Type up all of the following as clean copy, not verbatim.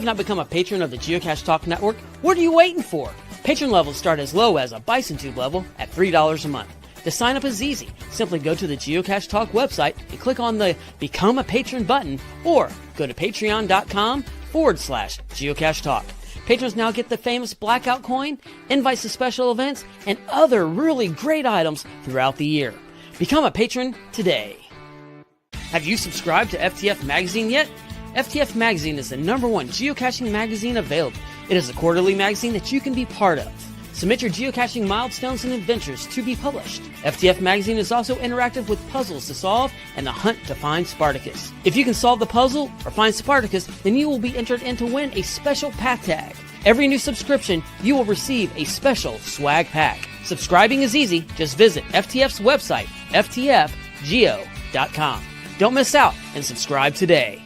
have not become a patron of the Geocache Talk Network, what are you waiting for? Patron levels start as low as a Bison Tube level at $3 a month. To sign up is easy. Simply go to the Geocache Talk website and click on the Become a Patron button, or go to patreon.com/Geocache Talk. Patrons now get the famous Blackout coin, invites to special events, and other really great items throughout the year. Become a patron today. Have you subscribed to FTF Magazine yet? FTF Magazine is the #1 geocaching magazine available. It is a quarterly magazine that you can be part of. Submit your geocaching milestones and adventures to be published. FTF Magazine is also interactive with puzzles to solve and the hunt to find Spartacus. If you can solve the puzzle or find Spartacus, then you will be entered in to win a special pack tag. Every new subscription, you will receive a special swag pack. Subscribing is easy. Just visit FTF's website, ftfgeo.com. Don't miss out and subscribe today.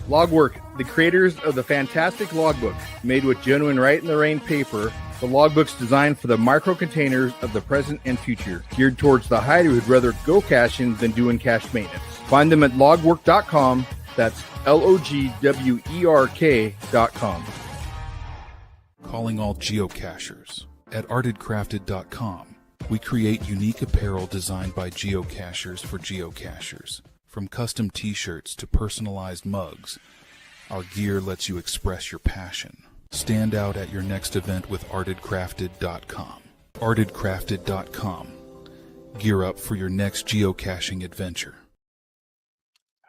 Logwork, the creators of the fantastic logbook, made with genuine write-in-the-rain paper. The logbook's designed for the micro-containers of the present and future, geared towards the hider who'd rather go caching than doing cache maintenance. Find them at logwork.com. That's logwerk.com. Calling all geocachers. At artedcrafted.com, we create unique apparel designed by geocachers for geocachers. From custom t-shirts to personalized mugs, our gear lets you express your passion. Stand out at your next event with artedcrafted.com. artedcrafted.com. Gear up for your next geocaching adventure.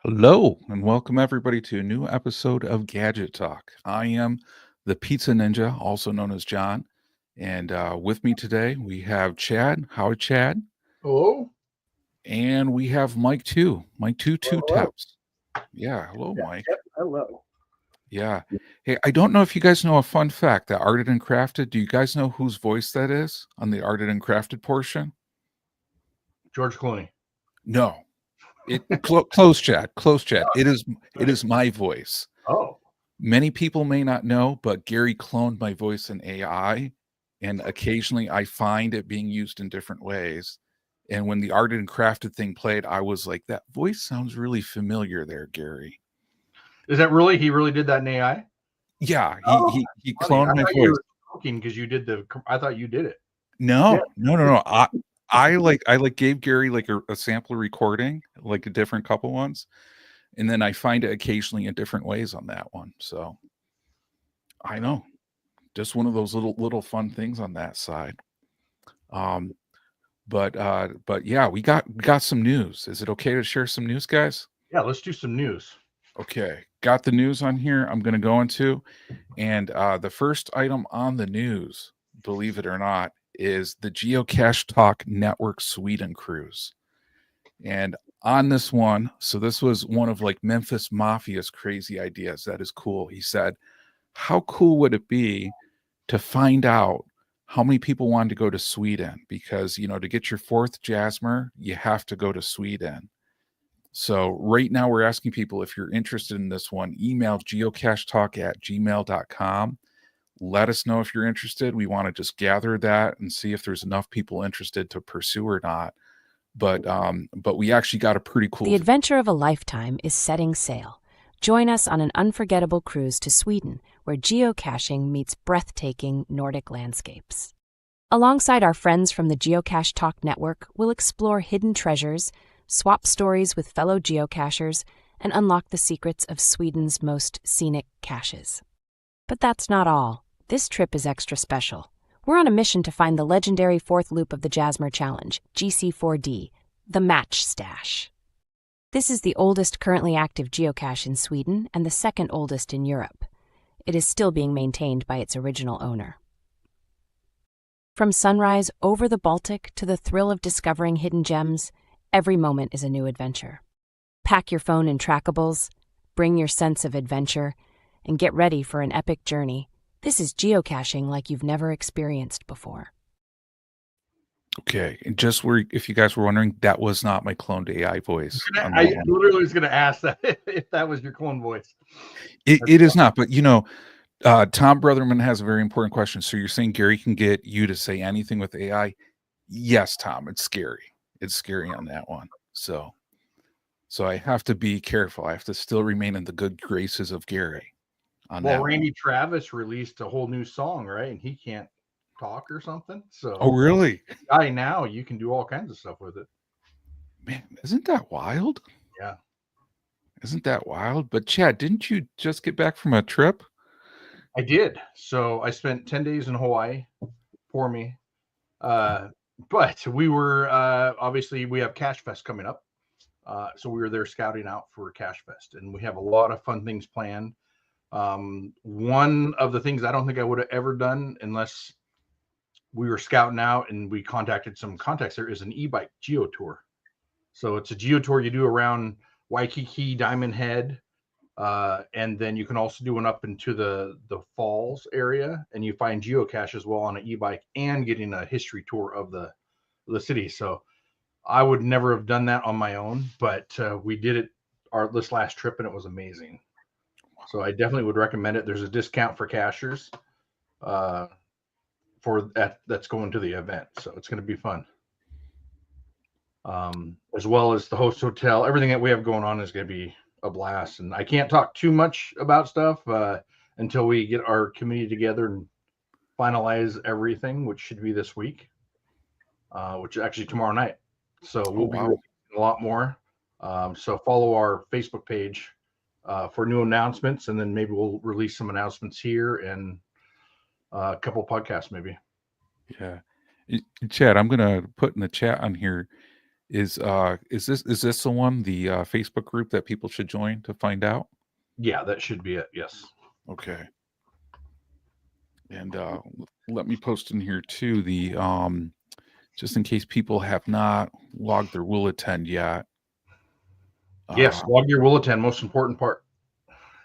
Hello, and welcome everybody to a new episode of Gadget Talk. I am the Pizza Ninja, also known as John, and with me today we have Chad. Howdy, Chad. Hello. And we have Mike too. Mike two taps. Yeah, hello, Mike. Yep, hello. Yeah. Hey, I don't know if you guys know a fun fact that Arted and Crafted. Do you guys know whose voice that is on the Arted and Crafted portion? George Clooney. No. Close, Chad. Close, Chad. It is my voice. Oh. Many people may not know, but Gary cloned my voice in AI, and occasionally I find it being used in different ways. And when the Arted and Crafted thing played, I was like, that voice sounds really familiar there, Gary. Is that really? He really did that in AI? Yeah, he cloned my voice. You were joking because you did I thought you did it. No. I gave Gary like a sample recording, like a different couple ones, and then I find it occasionally in different ways on that one. So I know, just one of those little fun things on that side. But yeah, we got some news. Is it okay to share some news, guys? Yeah, let's do some news. Okay, got the news on here. I'm going to go into, and the first item on the news, believe it or not, is the Geocache Talk Network Sweden cruise. And on this one, so this was one of like Memphis Mafia's crazy ideas. That is cool. He said, how cool would it be to find out how many people wanted to go to Sweden? Because, to get your 4th Jasmer, you have to go to Sweden. So right now we're asking people, if you're interested in this one, email geocachetalk@gmail.com. Let us know if you're interested. We want to just gather that and see if there's enough people interested to pursue or not. But we actually got a pretty cool... The adventure of a lifetime is setting sail. Join us on an unforgettable cruise to Sweden, where geocaching meets breathtaking Nordic landscapes. Alongside our friends from the Geocache Talk Network, we'll explore hidden treasures, swap stories with fellow geocachers, and unlock the secrets of Sweden's most scenic caches. But that's not all. This trip is extra special. We're on a mission to find the legendary 4th loop of the Jasmer Challenge, GC4D, the Match Stash. This is the oldest currently active geocache in Sweden and the 2nd oldest in Europe. It is still being maintained by its original owner. From sunrise over the Baltic to the thrill of discovering hidden gems, every moment is a new adventure. Pack your phone and trackables, bring your sense of adventure, and get ready for an epic journey. This is geocaching like you've never experienced before. Okay, and if you guys were wondering, that was not my cloned AI voice. I literally was going to ask that if that was your clone voice. It is not, but Tom Brotherman has a very important question. So you're saying Gary can get you to say anything with AI? Yes, Tom, it's scary. It's scary on that one. So I have to be careful. I have to still remain in the good graces of Gary. on Well, that. Randy Travis released a whole new song, right? And he can't talk or something. So, Oh, really? guy, now you can do all kinds of stuff with it. Man, isn't that wild? Yeah. Isn't that wild? But Chad, didn't you just get back from a trip? I did. So I spent 10 days in Hawaii for me. But we were obviously we have Cache Fest coming up. So we were there scouting out for Cache Fest, and we have a lot of fun things planned. One of the things I don't think I would have ever done unless we were scouting out and we contacted some contacts there is an e-bike geo tour. So it's a geo tour you do around Waikiki, Diamond Head, and then you can also do one up into the falls area, and you find geocache as well on an e-bike and getting a history tour of the city. So I would never have done that on my own, but we did it this last trip, and it was amazing. So I definitely would recommend it. There's a discount for cashers for that's going to the event, so it's going to be fun. As well as the host hotel, everything that we have going on is going to be a blast. And I can't talk too much about stuff until we get our committee together and finalize everything, which should be this week, which is actually tomorrow night. So we'll be releasing a lot more. So follow our Facebook page for new announcements, and then maybe we'll release some announcements here and a couple podcasts maybe. Yeah. Chad, I'm gonna put in the chat on here. Is this the one, the Facebook group that people should join to find out? Yeah, that should be it. Yes. Okay. And let me post in here too the just in case people have not logged their will attend yet. Yes, log your will attend, most important part.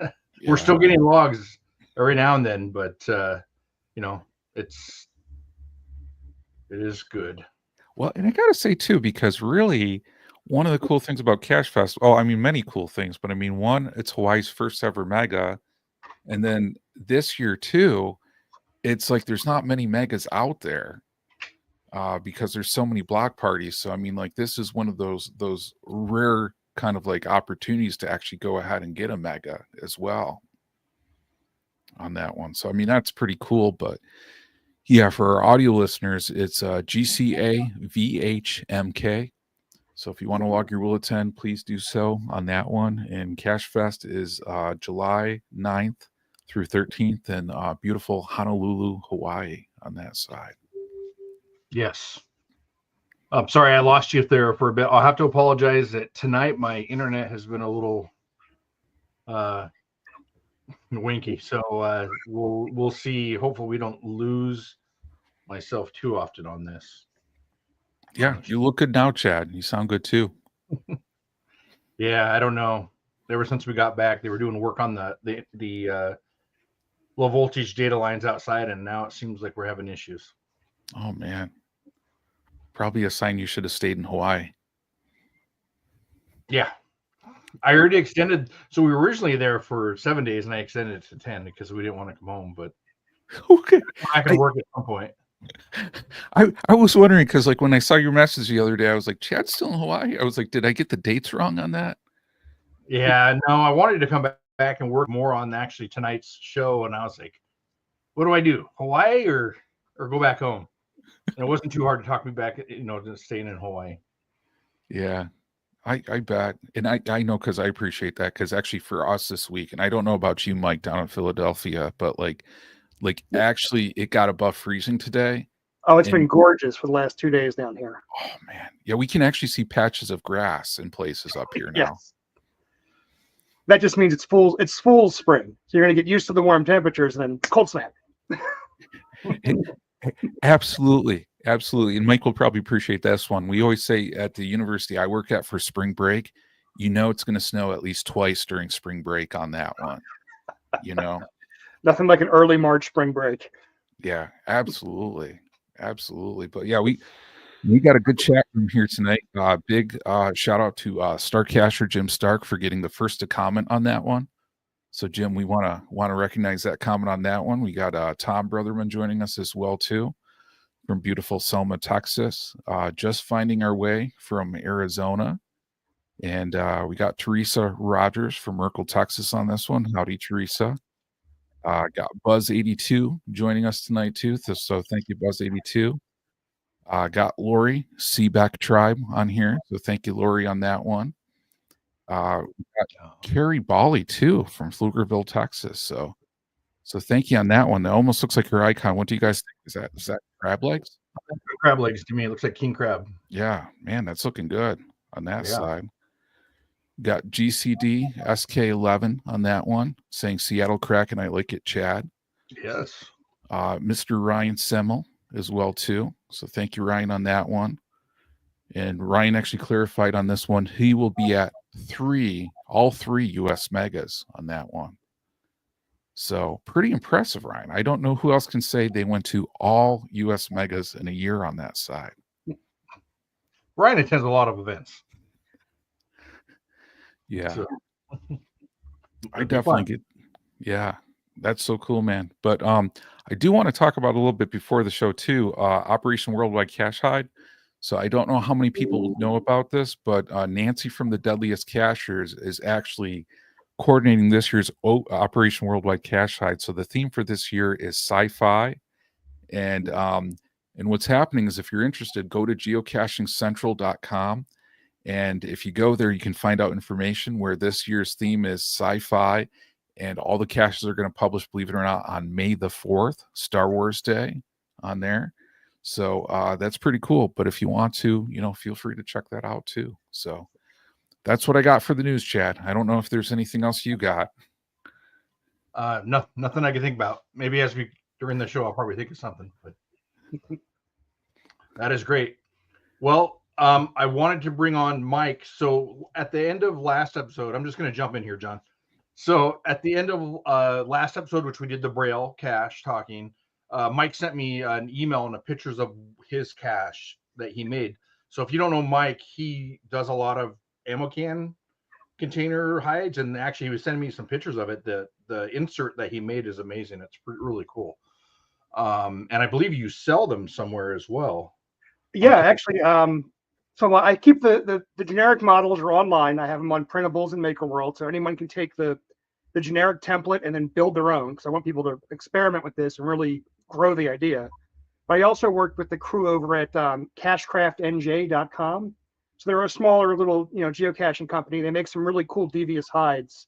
Yeah. We're still getting logs every now and then, but it is good. Well, and I gotta say too, because really one of the cool things about Cache Fest, I mean many cool things, but I mean one, it's Hawaii's first ever mega. And then this year too, it's like there's not many megas out there because there's so many block parties. So I mean, like this is one of those rare kind of like opportunities to actually go ahead and get a mega as well on that one. So I mean, that's pretty cool. But yeah, for our audio listeners, it's GCAVHMK. So if you want to log your will attend, please do so on that one. And Cache Fest is July 9th through 13th in beautiful Honolulu, Hawaii on that side. Yes. I'm sorry I lost you there for a bit. I'll have to apologize that tonight my internet has been a little winky. So we'll see. Hopefully we don't lose myself too often on this. Yeah, you look good now, Chad. You sound good too. Yeah, I don't know. Ever since we got back, they were doing work on the low voltage data lines outside, and now it seems like we're having issues. Oh man, probably a sign you should have stayed in Hawaii. Yeah, I already extended. So we were originally there for 7 days, and I extended it to 10 because we didn't want to come home. But okay, I can work at some point. I was wondering because like when I saw your message the other day, I was like, Chad's still in Hawaii. I was like, did I get the dates wrong on that? Yeah, no, I wanted to come back and work more on actually tonight's show, and I was like, what do I do? Hawaii or go back home? And it wasn't too hard to talk me back, to staying in Hawaii. Yeah, I bet. And I know because I appreciate that because actually for us this week, and I don't know about you, Mike, down in Philadelphia, but like actually it got above freezing today. Oh, it's been gorgeous for the last 2 days down here. Oh man. Yeah, we can actually see patches of grass in places up here now. Yes. That just means it's full spring. So you're gonna get used to the warm temperatures and then cold snap. Absolutely. And Mike will probably appreciate this one. We always say at the university I work at for spring break, it's going to snow at least twice during spring break on that one. Nothing like an early March spring break. Yeah, absolutely. But yeah, we got a good chat room here tonight. Big shout out to Starcacher Jim Stark for getting the first to comment on that one. So Jim, we want to recognize that comment on that one. We got Tom Brotherman joining us as well too from beautiful Selma, Texas. Just finding our way from Arizona. And we got Teresa Rogers from Merkel, Texas on this one. Howdy, Teresa. Got Buzz82 joining us tonight too. So thank you, Buzz82. Got Lori Seaback Tribe on here. So thank you, Lori, on that one. We got Carrie Bali too from Pflugerville, Texas. So thank you on that one. That almost looks like her icon. What do you guys think? Is that crab legs? Crab legs to me. It looks like king crab. Yeah, man, that's looking good on that Yeah. side. Got GCD SK11 on that one, saying Seattle Kraken, I like it, Chad. Yes. Mr. Ryan Semmel as well too. So thank you, Ryan, on that one. And Ryan actually clarified on this one. He will be at all three US megas on that one. So pretty impressive, Ryan. I don't know who else can say they went to all US megas in a year on that side. Ryan attends a lot of events. Yeah. So, I definitely get, yeah, that's so cool, man. But I do want to talk about a little bit before the show too, Operation Worldwide Cache Hide. So I don't know how many people know about this, but Nancy from the Deadliest Cachers is actually coordinating this year's Operation Worldwide Cache Hide. So the theme for this year is sci-fi, and what's happening is, if you're interested, go to geocachingcentral.com, and if you go there, you can find out information where this year's theme is sci-fi, and all the caches are going to publish, believe it or not, on May the 4th, Star Wars Day, on there. So that's pretty cool. But if you want to, feel free to check that out too. So that's what I got for the news, Chad. I don't know if there's anything else you got. No, nothing I can think about. Maybe during the show, I'll probably think of something. But that is great. Well, I wanted to bring on Mike. So at the end of last episode, I'm just going to jump in here, John. So at the end of last episode, which we did the Braille cache talking, Mike sent me an email and pictures of his cache that he made. So if you don't know Mike, he does a lot of ammo can container hides, and actually he was sending me some pictures of it. The insert that he made is amazing. It's really cool. And I believe you sell them somewhere as well. Yeah, actually. So I keep the generic models are online. I have them on printables in MakerWorld, so anyone can take the generic template and then build their own, because I want people to experiment with this and really grow the idea. But I also worked with the crew over at cachecraftnj.com. So they're a smaller little, geocaching company. They make some really cool devious hides.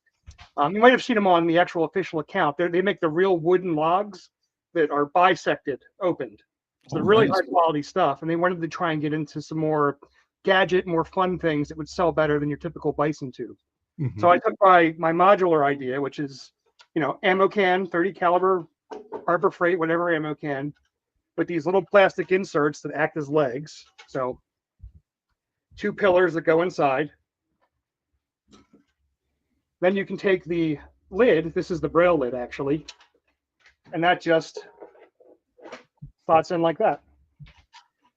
You might have seen them on the actual official account. They make the real wooden logs that are bisected, opened. So they're really high quality stuff. And they wanted to try and get into some more gadget, more fun things that would sell better than your typical bison tube. Mm-hmm. So I took my modular idea, which is, ammo can, 30 caliber, Harbor Freight, whatever ammo can, with these little plastic inserts that act as legs. So 2 pillars that go inside. Then you can take the lid. This is the Braille lid, actually. And that just slots in like that.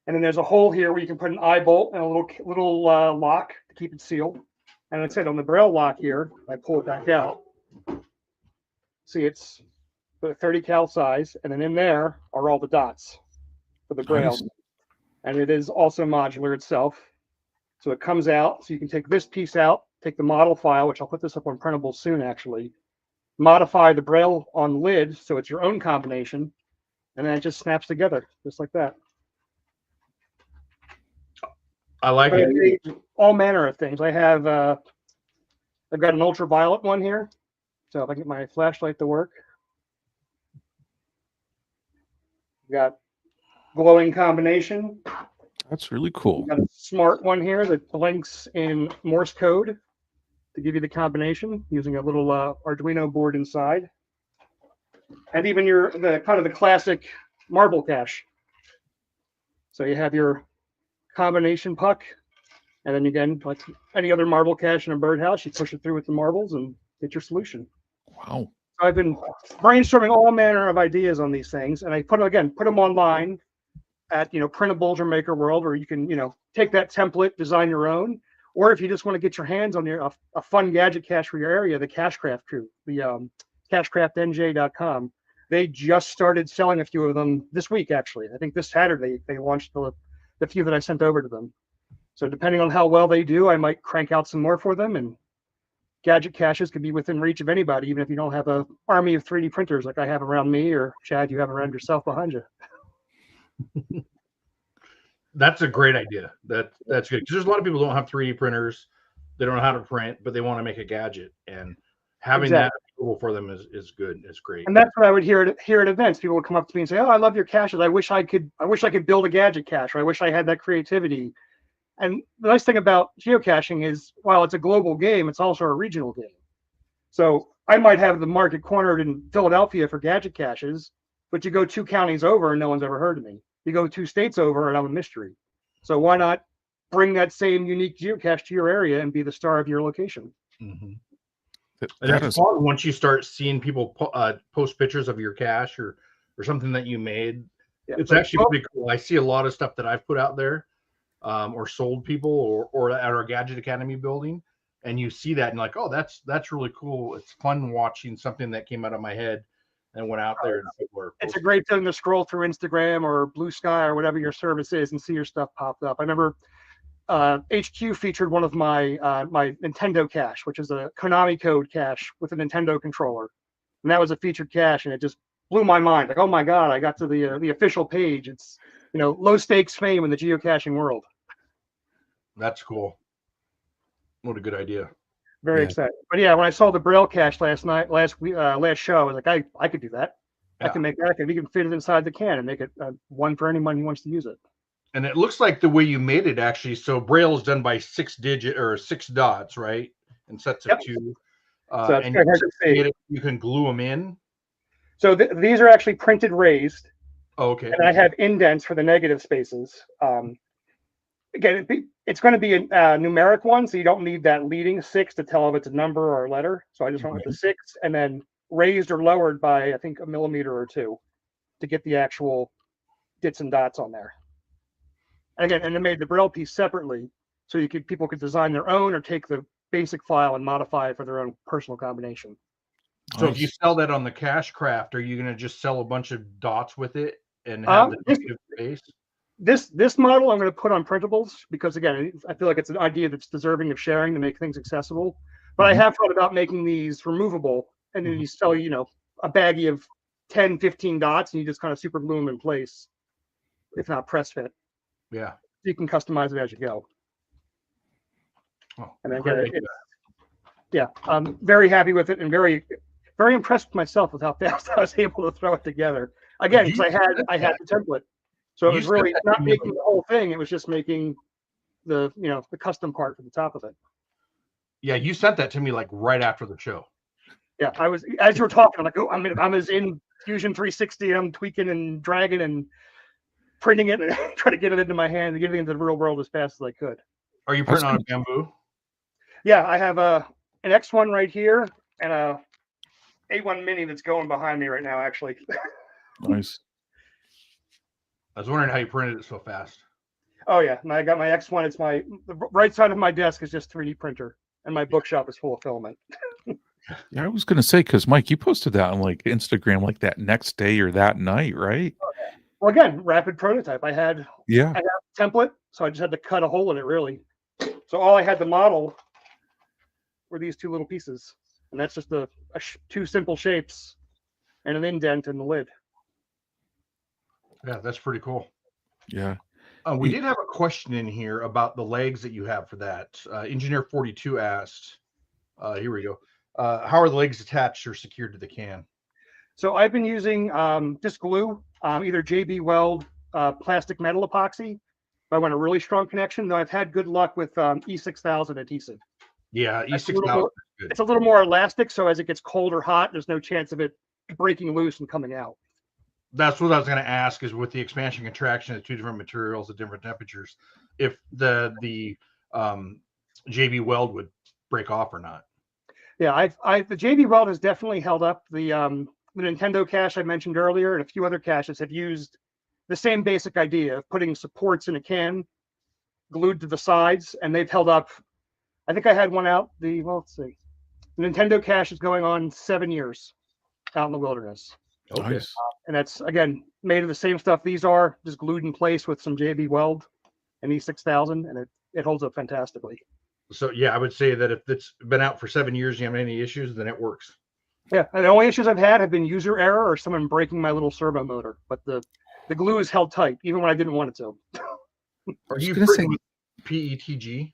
And then there's a hole here where you can put an eye bolt and a little lock to keep it sealed. And like I said, on the Braille lock here, I pull it back out. See, it's the 30 cal size, and then in there are all the dots for the Braille. Nice. And it is also modular itself. So it comes out, so you can take this piece out, take the model file, which I'll put this up on printable soon, actually, modify the Braille on lid so it's your own combination, and then it just snaps together, just like that. I like it. All manner of things. I've got an ultraviolet one here. So if I get my flashlight to work. Got glowing combination. That's really cool. Got a smart one here that blinks in Morse code to give you the combination using a little Arduino board inside. And even the classic marble cache. So you have your combination puck, and then again, like any other marble cache in a birdhouse, you push it through with the marbles and get your solution. Wow. So I've been brainstorming all manner of ideas on these things, and I put them online at printables or MakerWorld, where you can take that template, design your own, or if you just want to get your hands on a fun gadget cache for your area, the Cachecraft crew, the cachecraftnj.com, they just started selling a few of them this week. Actually, I think this Saturday they launched the few that I sent over to them. So depending on how well they do, I might crank out some more for them and gadget caches can be within reach of anybody, even if you don't have an army of 3D printers like I have around me, or Chad, you have around yourself behind you. That's a great idea. That's good, because there's a lot of people who don't have 3D printers. They don't know how to print, but they want to make a gadget, and having that available for them is good. It's great. And that's what I would hear at events. People would come up to me and say, "Oh, I love your caches. I wish I could build a gadget cache, or I wish I had that creativity." And the nice thing about geocaching is, while it's a global game, it's also a regional game. So I might have the market cornered in Philadelphia for gadget caches, but you go 2 counties over and no one's ever heard of me. You go 2 states over and I'm a mystery. So why not bring that same unique geocache to your area and be the star of your location? Mm-hmm. And it's fun once you start seeing people post pictures of your cache or something that you made. Yeah, it's actually pretty cool. I see a lot of stuff that I've put out there. Or sold people or at our Gadget Academy building, and you see that and like, oh, that's really cool. It's fun watching something that came out of my head and went out there. And people are it's a great thing to scroll through Instagram or Blue Sky or whatever your service is and see your stuff popped up. I remember HQ featured one of my my Nintendo cache, which is a Konami code cache with a Nintendo controller, and that was a featured cache, and it just blew my mind. Like, oh my god, I got to the official page. It's low stakes fame in the geocaching world. That's cool. What a good idea. Very excited. But yeah, when I saw the Braille cache last show, I was like, I could do that. Yeah. I can make that. We can fit it inside the can and make it one for anyone who wants to use it. And it looks like the way you made it actually. So Braille is done by 6 dots, right? And sets of 2. So and you can glue them in. So these are actually printed raised. Oh, okay. And I have indents for the negative spaces. Again, it's going to be a numeric one, so you don't need that leading 6 to tell if it's a number or a letter. So I just went with the 6 and then raised or lowered by, I think, 1 millimeter or 2 to get the actual dits and dots on there. And again, and I made the Braille piece separately, so people could design their own or take the basic file and modify it for their own personal combination. So if you sell that on the Cache Craft, are you going to just sell a bunch of dots with it and have the negative base? This model I'm going to put on printables because, again, I feel like it's an idea that's deserving of sharing to make things accessible. But I have thought about making these removable, and then you sell, a baggie of 10, 15 dots, and you just kind of super glue them in place, if not press fit. Yeah. You can customize it as you go. Oh, and then I'm very happy with it and very, very impressed with myself with how fast I was able to throw it together. Again, because I had the template. So it was really not making the whole thing. It was just making the custom part for the top of it. Yeah, you sent that to me like right after the show. Yeah, I was, as you were talking, I'm like, oh, I'm as in Fusion 360. I'm tweaking and dragging and printing it and trying to get it into my hand and get it into the real world as fast as I could. Are you printing on a bamboo? Yeah, I have an X1 right here and a A1 Mini that's going behind me right now, actually. Nice. I was wondering how you printed it so fast. Oh yeah, I got my X1. It's the right side of my desk is just 3D printer, and my bookshop is full of filament. Yeah, I was gonna say, because Mike, you posted that on like Instagram like that next day or that night, right? Okay. Well, again, rapid prototype. I had a template, so I just had to cut a hole in it, really. So all I had to model were these 2 little pieces, and that's just 2 simple shapes and an indent in the lid. Yeah, that's pretty cool. Yeah. We did have a question in here about the legs that you have for that. Engineer 42 asked, here we go. How are the legs attached or secured to the can? So I've been using just glue, either JB Weld plastic metal epoxy. If I want a really strong connection, though I've had good luck with E6000 adhesive. Yeah, E6000. It's a little more elastic, so as it gets cold or hot, there's no chance of it breaking loose and coming out. That's what I was going to ask, is with the expansion contraction of 2 different materials at different temperatures, if the JB Weld would break off or not. Yeah, the JB Weld has definitely held up. The Nintendo cache I mentioned earlier and a few other caches have used the same basic idea of putting supports in a can glued to the sides, and they've held up. I think I had one out. Let's see. The Nintendo cache is going on 7 years out in the wilderness. Okay. Nice. And that's, again, made of the same stuff these are, just glued in place with some JB Weld and E6000, and it holds up fantastically. So yeah, I would say that if it's been out for 7 years, you have any issues, then it works. Yeah, and the only issues I've had have been user error or someone breaking my little servo motor. But the glue is held tight, even when I didn't want it to. Are you free with PETG?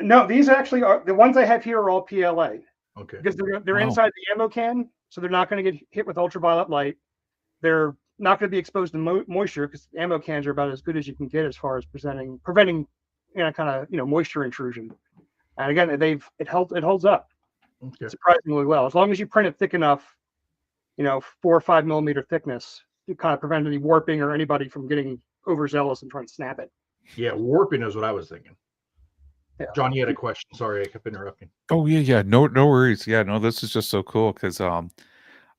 No, these actually are the ones I have here are all PLA. Okay. Because they're inside the ammo can, so they're not going to get hit with ultraviolet light. They're not going to be exposed to moisture because ammo cans are about as good as you can get as far as preventing moisture intrusion. And again, it holds up surprisingly well. As long as you print it thick enough, 4 or 5 millimeter thickness, to kind of prevent any warping or anybody from getting overzealous and trying to snap it. Yeah, warping is what I was thinking. Yeah. John, you had a question. Sorry, I kept interrupting. Oh yeah. No worries. Yeah, no, this is just so cool because I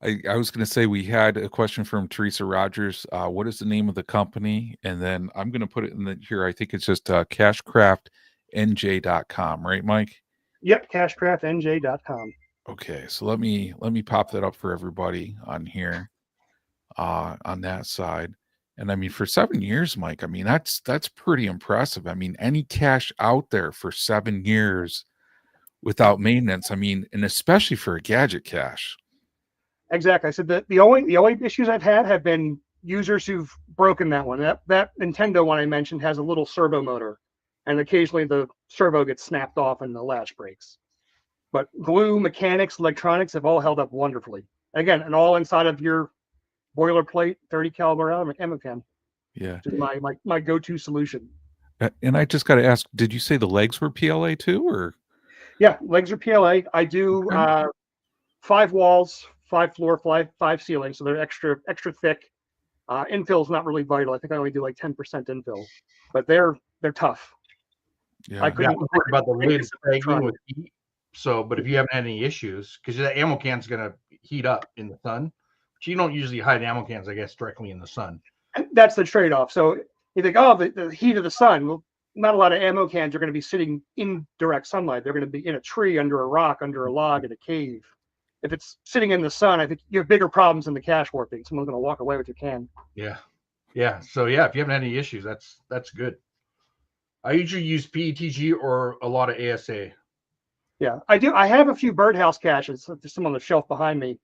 was going to say we had a question from Teresa Rogers. What is the name of the company? And then I'm going to put it in here. I think it's just cashcraftnj.com, right, Mike? Yep, cashcraftnj.com. Okay, so let me pop that up for everybody on here, on that side. And I mean, for 7 years, Mike, I mean, that's pretty impressive. I mean, any cache out there for 7 years without maintenance, I mean, and especially for a gadget cache. Exactly. I said that the only issues I've had have been users who've broken that one. That Nintendo one I mentioned has a little servo motor, and occasionally the servo gets snapped off and the latch breaks. But glue, mechanics, electronics have all held up wonderfully. Again, and all inside of your boilerplate 30 caliber ammo can. Yeah, my go-to solution. And I just got to ask, did you say the legs were PLA too, or? Yeah, legs are PLA. I do 5 walls, 5 floor, 5 ceiling, so they're extra thick. Infill is not really vital. I think I only do like 10% infill, but they're tough. Yeah, I couldn't worry about the lids sagging with heat. So, but if you haven't had any issues, because the ammo can's gonna heat up in the sun, but you don't usually hide ammo cans, I guess, directly in the sun. That's the trade-off. So you think, oh, the heat of the sun. Well, not a lot of ammo cans are going to be sitting in direct sunlight. They're going to be in a tree, under a rock, under a log, in a cave. If it's sitting in the sun, I think you have bigger problems in the cache warping. Someone's going to walk away with your can. Yeah. So yeah, if you haven't had any issues, that's good. I usually use PETG or a lot of ASA. Yeah, I do. I have a few birdhouse caches. There's some on the shelf behind me.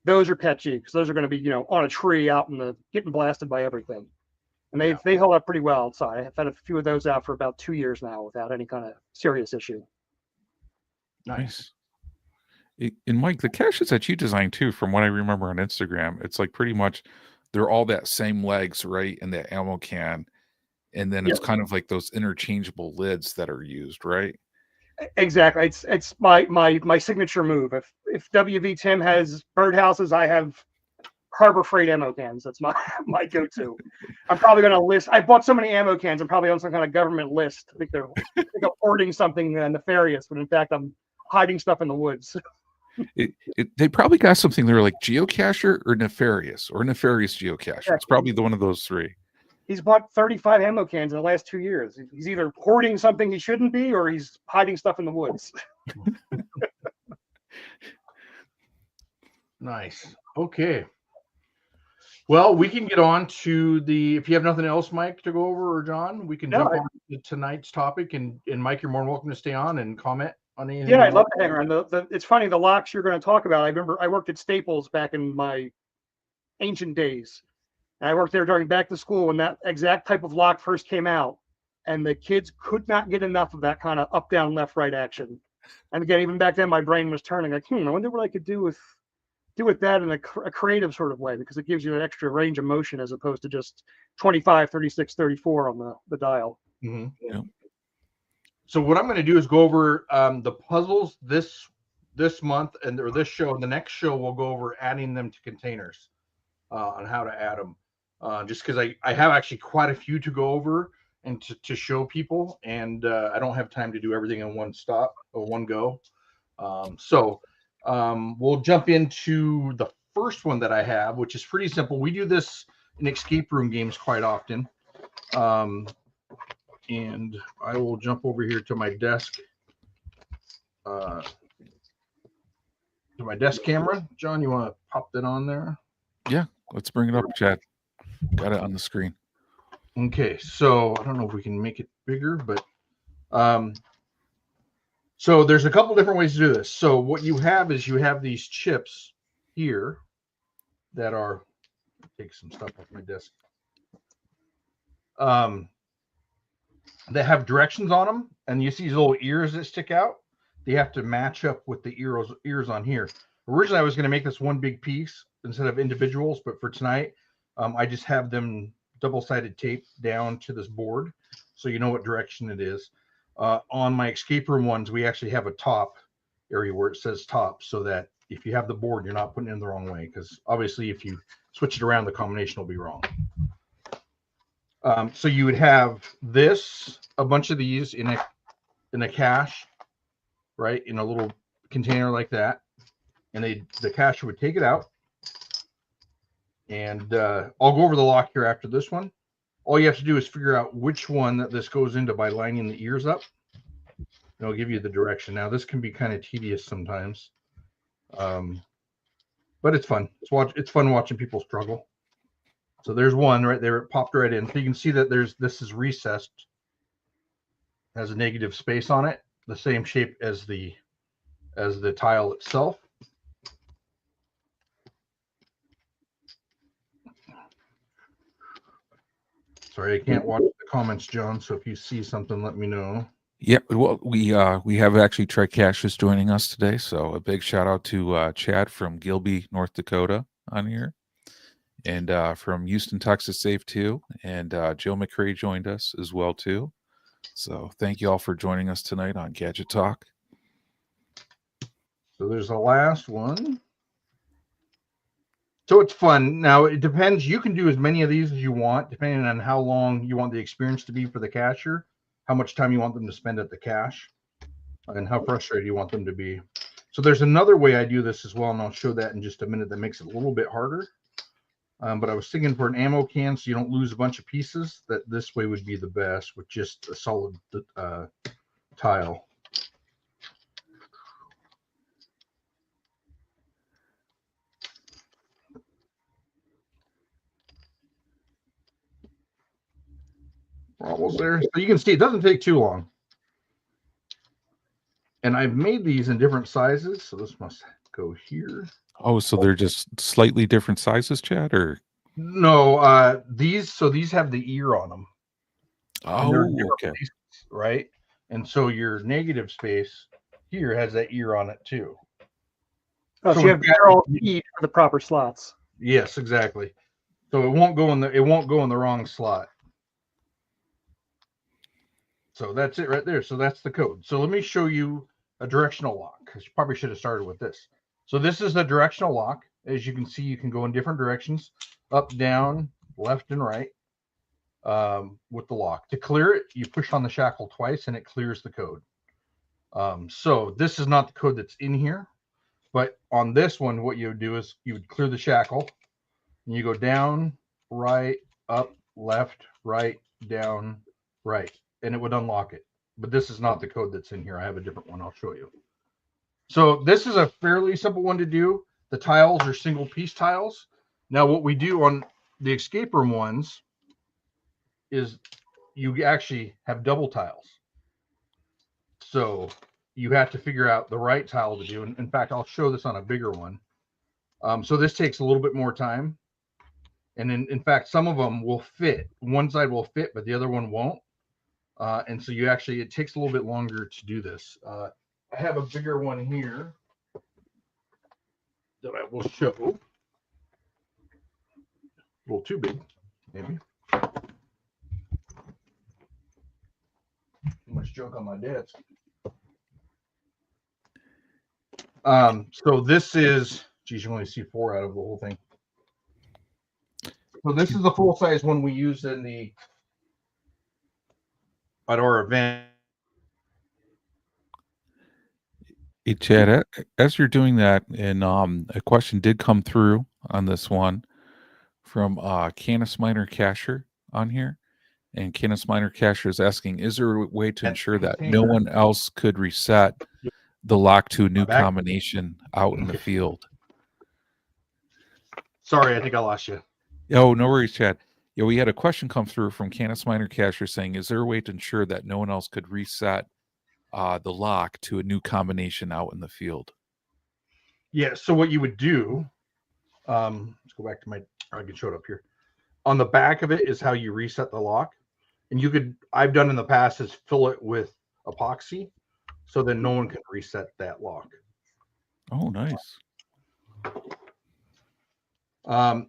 Those are PETG because those are going to be, on a tree out in the getting blasted by everything. And they hold up pretty well outside. I've had a few of those out for about 2 years now without any kind of serious issue. Nice. And Mike, the caches that you designed too, from what I remember on Instagram, it's like pretty much they're all that same legs, right? In the ammo can. And then it's kind of like those interchangeable lids that are used, right? Exactly. It's my signature move. If WV Tim has birdhouses, I have Harbor Freight ammo cans. That's my go-to. I'm probably going to list. I bought so many ammo cans. I'm probably on some kind of government list. I think I'm hoarding something nefarious, but in fact, I'm hiding stuff in the woods. They probably got something there like geocacher or nefarious geocacher. It's probably one of those three. He's bought 35 ammo cans in the last 2 years. He's either hoarding something he shouldn't be, or he's hiding stuff in the woods. Nice. Okay. Well, we can get on to if you have nothing else, Mike, to go over, or John, we can jump on to tonight's topic. And Mike, you're more than welcome to stay on and comment on anything. Yeah, I'd love to hang around. It's funny, the locks you're going to talk about. I remember I worked at Staples back in my ancient days. And I worked there during back to school when that exact type of lock first came out. And the kids could not get enough of that kind of up, down, left, right action. And again, even back then, my brain was turning like, I wonder what I could do with that in a creative sort of way, because it gives you an extra range of motion as opposed to just 25, 36, 34 on the dial. Mm-hmm. Yeah. So what I'm going to do is go over the puzzles this month or this show. And the next show, we'll go over adding them to containers on how to add them. Just because I have actually quite a few to go over and to show people. And I don't have time to do everything in one go. So we'll jump into the first one that I have, which is pretty simple. We do this in escape room games quite often. And I will jump over here to my desk, to my desk camera. John, you want to pop that on there? Yeah, let's bring it up, Chad. Got it on the screen. Okay, so I don't know if we can make it bigger, but So there's a couple different ways to do this. So what you have is you have these chips here that are, take some stuff off my desk, that have directions on them, and you see these little ears that stick out. They have to match up with the ears on here. Originally, I was going to make this one big piece instead of individuals, but for tonight, I just have them double-sided tape down to this board, so you know what direction it is. On my escape room ones, we actually have a top area where it says top, so that if you have the board, you're not putting it in the wrong way, because obviously if you switch it around, the combination will be wrong. So you would have this, a bunch of these in a cache, right, in a little container like that, and the cacher would take it out, and I'll go over the lock here after this one. All you have to do is figure out which one that this goes into by lining the ears up. And it'll give you the direction. Now this can be kind of tedious sometimes, but it's fun. It's fun watching people struggle. So there's one right there. It popped right in. So you can see that this is recessed, has a negative space on it, the same shape as the tile itself. Sorry, I can't watch the comments, John. So if you see something, let me know. Yeah, well, we have actually Trek Caches joining us today, so a big shout out to Chad from Gilby, North Dakota, on here, and from Houston, Texas, Save too, and Joe McCrae joined us as well too. So thank you all for joining us tonight on Gadget Talk. So there's the last one. So it's fun. Now it depends. You can do as many of these as you want, depending on how long you want the experience to be for the cacher, how much time you want them to spend at the cache, and how frustrated you want them to be. So there's another way I do this as well, and I'll show that in just a minute, that makes it a little bit harder. But I was thinking for an ammo can, so you don't lose a bunch of pieces, that this way would be the best with just a solid tile. We're almost there. So you can see it doesn't take too long. And I've made these in different sizes, so this must go here. Oh, so they're just slightly different sizes, Chad, or no? These have the ear on them. oh, okay, pieces, right? And so your negative space here has that ear on it too. Oh, so you have barrel feet for the proper slots. Yes, exactly. So it won't go in the wrong slot. So that's it right there. So that's the code. So let me show you a directional lock, because you probably should have started with this. So this is the directional lock. As you can see, you can go in different directions, up, down, left, and right, with the lock. To clear it, you push on the shackle twice, and it clears the code. So this is not the code that's in here, but on this one, what you would do is you would clear the shackle, and you go down, right, up, left, right, down, right, and it would unlock it. But this is not the code that's in here. I have a different one I'll show you. So this is a fairly simple one to do. The tiles are single piece tiles. Now what we do on the escape room ones is you actually have double tiles. So you have to figure out the right tile to do. And in fact, I'll show this on a bigger one. So this takes a little bit more time. And in fact, some of them will fit. One side will fit, but the other one won't. And so it takes a little bit longer to do this. I have a bigger one here that I will show. A little too big, maybe. Too much junk on my desk. So this is, geez, you only see 4 out of the whole thing. So this is the full size one we used at our event. Hey, Chad, as you're doing that, and a question did come through on this one from Canis Minor Cacher on here. And Canis Minor Cacher is asking, is there a way to ensure that no one else could reset the lock to a new combination out in the field? Sorry, I think I lost you. Oh, no worries, Chad. Yeah, we had a question come through from Canis Minor Cacher saying, is there a way to ensure that no one else could reset the lock to a new combination out in the field. Yeah. So what you would do, let's go back to I can show it up here. On the back of it is how you reset the lock. And I've done in the past is fill it with epoxy, so then no one can reset that lock. Oh, nice.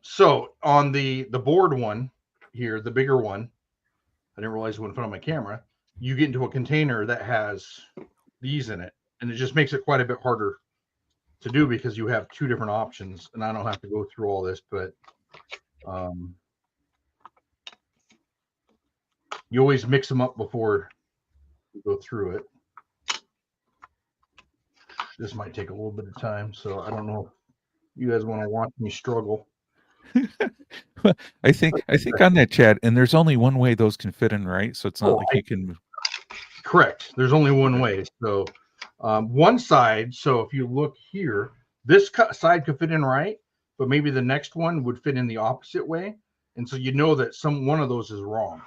So on the board one here, the bigger one, I didn't realize it went in front of my camera. You get into a container that has these in it, and it just makes it quite a bit harder to do because you have two different options. And I don't have to go through all this, but you always mix them up before you go through it. This might take a little bit of time, so I don't know if you guys want to watch me struggle. I think on that, Chad, and there's only one way those can fit in, right? So it's not you can. Correct. There's only one way. So one side. So if you look here, this side could fit in right, but maybe the next one would fit in the opposite way, and so you know that one of those is wrong.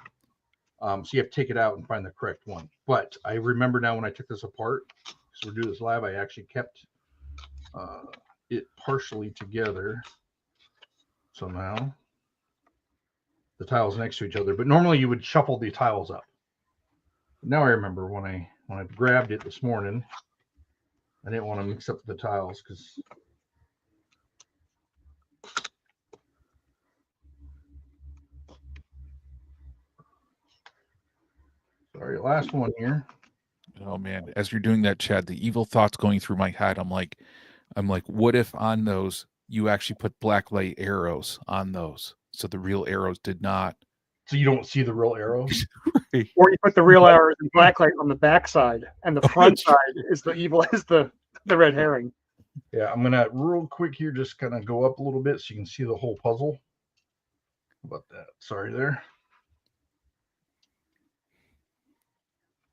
So you have to take it out and find the correct one. But I remember now when I took this apart, because we're doing this live, I actually kept it partially together. So now the tiles next to each other, but normally you would shuffle the tiles up. Now I remember when I grabbed it this morning, I didn't want to mix up the tiles because sorry, last one here. Oh man, as you're doing that, Chad, the evil thoughts going through my head. I'm like, what if on those you actually put blacklight arrows on those, so the real arrows did not. So you don't see the real arrows, Right. Or you put the real arrows in blacklight on the back side, and the front side is the red herring. Yeah, I'm gonna real quick here just kind of go up a little bit so you can see the whole puzzle. How about that? Sorry there.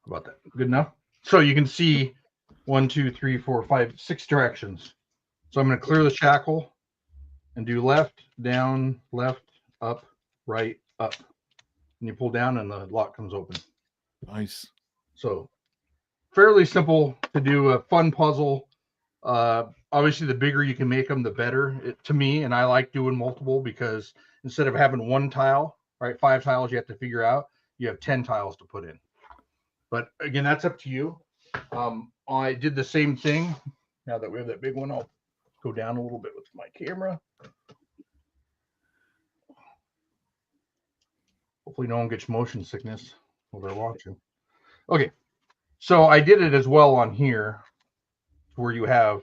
How about that? Good enough. So you can see 1, 2, 3, 4, 5, 6 directions. So I'm going to clear the shackle and do left, down, left, up, right, up. And you pull down and the lock comes open. Nice. So fairly simple to do, a fun puzzle. Obviously, the bigger you can make them, the better to me. And I like doing multiple because instead of having one tile, right, 5 tiles you have to figure out, you have 10 tiles to put in. But again, that's up to you. I did the same thing. Now that we have that big one, I'll go down a little bit with my camera. Hopefully no one gets motion sickness while they're watching. Okay, so I did it as well on here where you have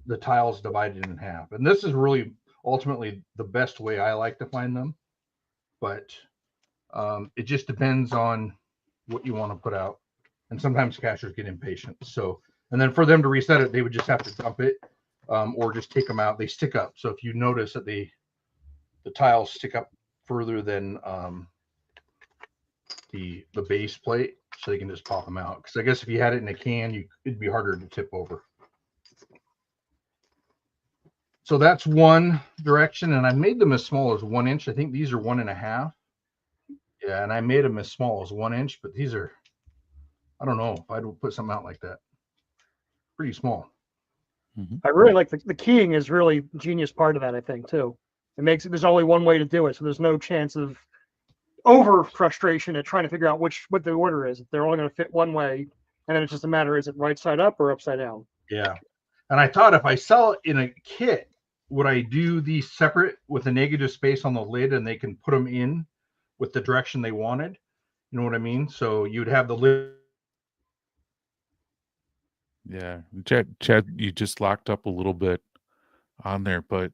the tiles divided in half. And this is really ultimately the best way I like to find them. But it just depends on what you want to put out. And sometimes cachers get impatient. So, and then for them to reset it, they would just have to dump it or just take them out. They stick up. So if you notice that the tiles stick up further than the base plate, so they can just pop them out. Because I guess if you had it in a can, it'd be harder to tip over. So that's one direction, and I made them as small as 1 inch. I think these are 1.5. Yeah, and I made them as small as 1 inch, but these are, I don't know if I'd put something out like that. Pretty small. Mm-hmm. I really like the keying is really a genius part of that, I think, too. It makes it, there's only one way to do it, so there's no chance of over frustration at trying to figure out what the order is. They're only going to fit one way, and then it's just a matter, is it right side up or upside down? Yeah. And I thought if I sell it in a kit, would I do these separate with a negative space on the lid and they can put them in with the direction they wanted? You know what I mean? So you'd have the lid. Yeah, Chad, you just locked up a little bit on there, but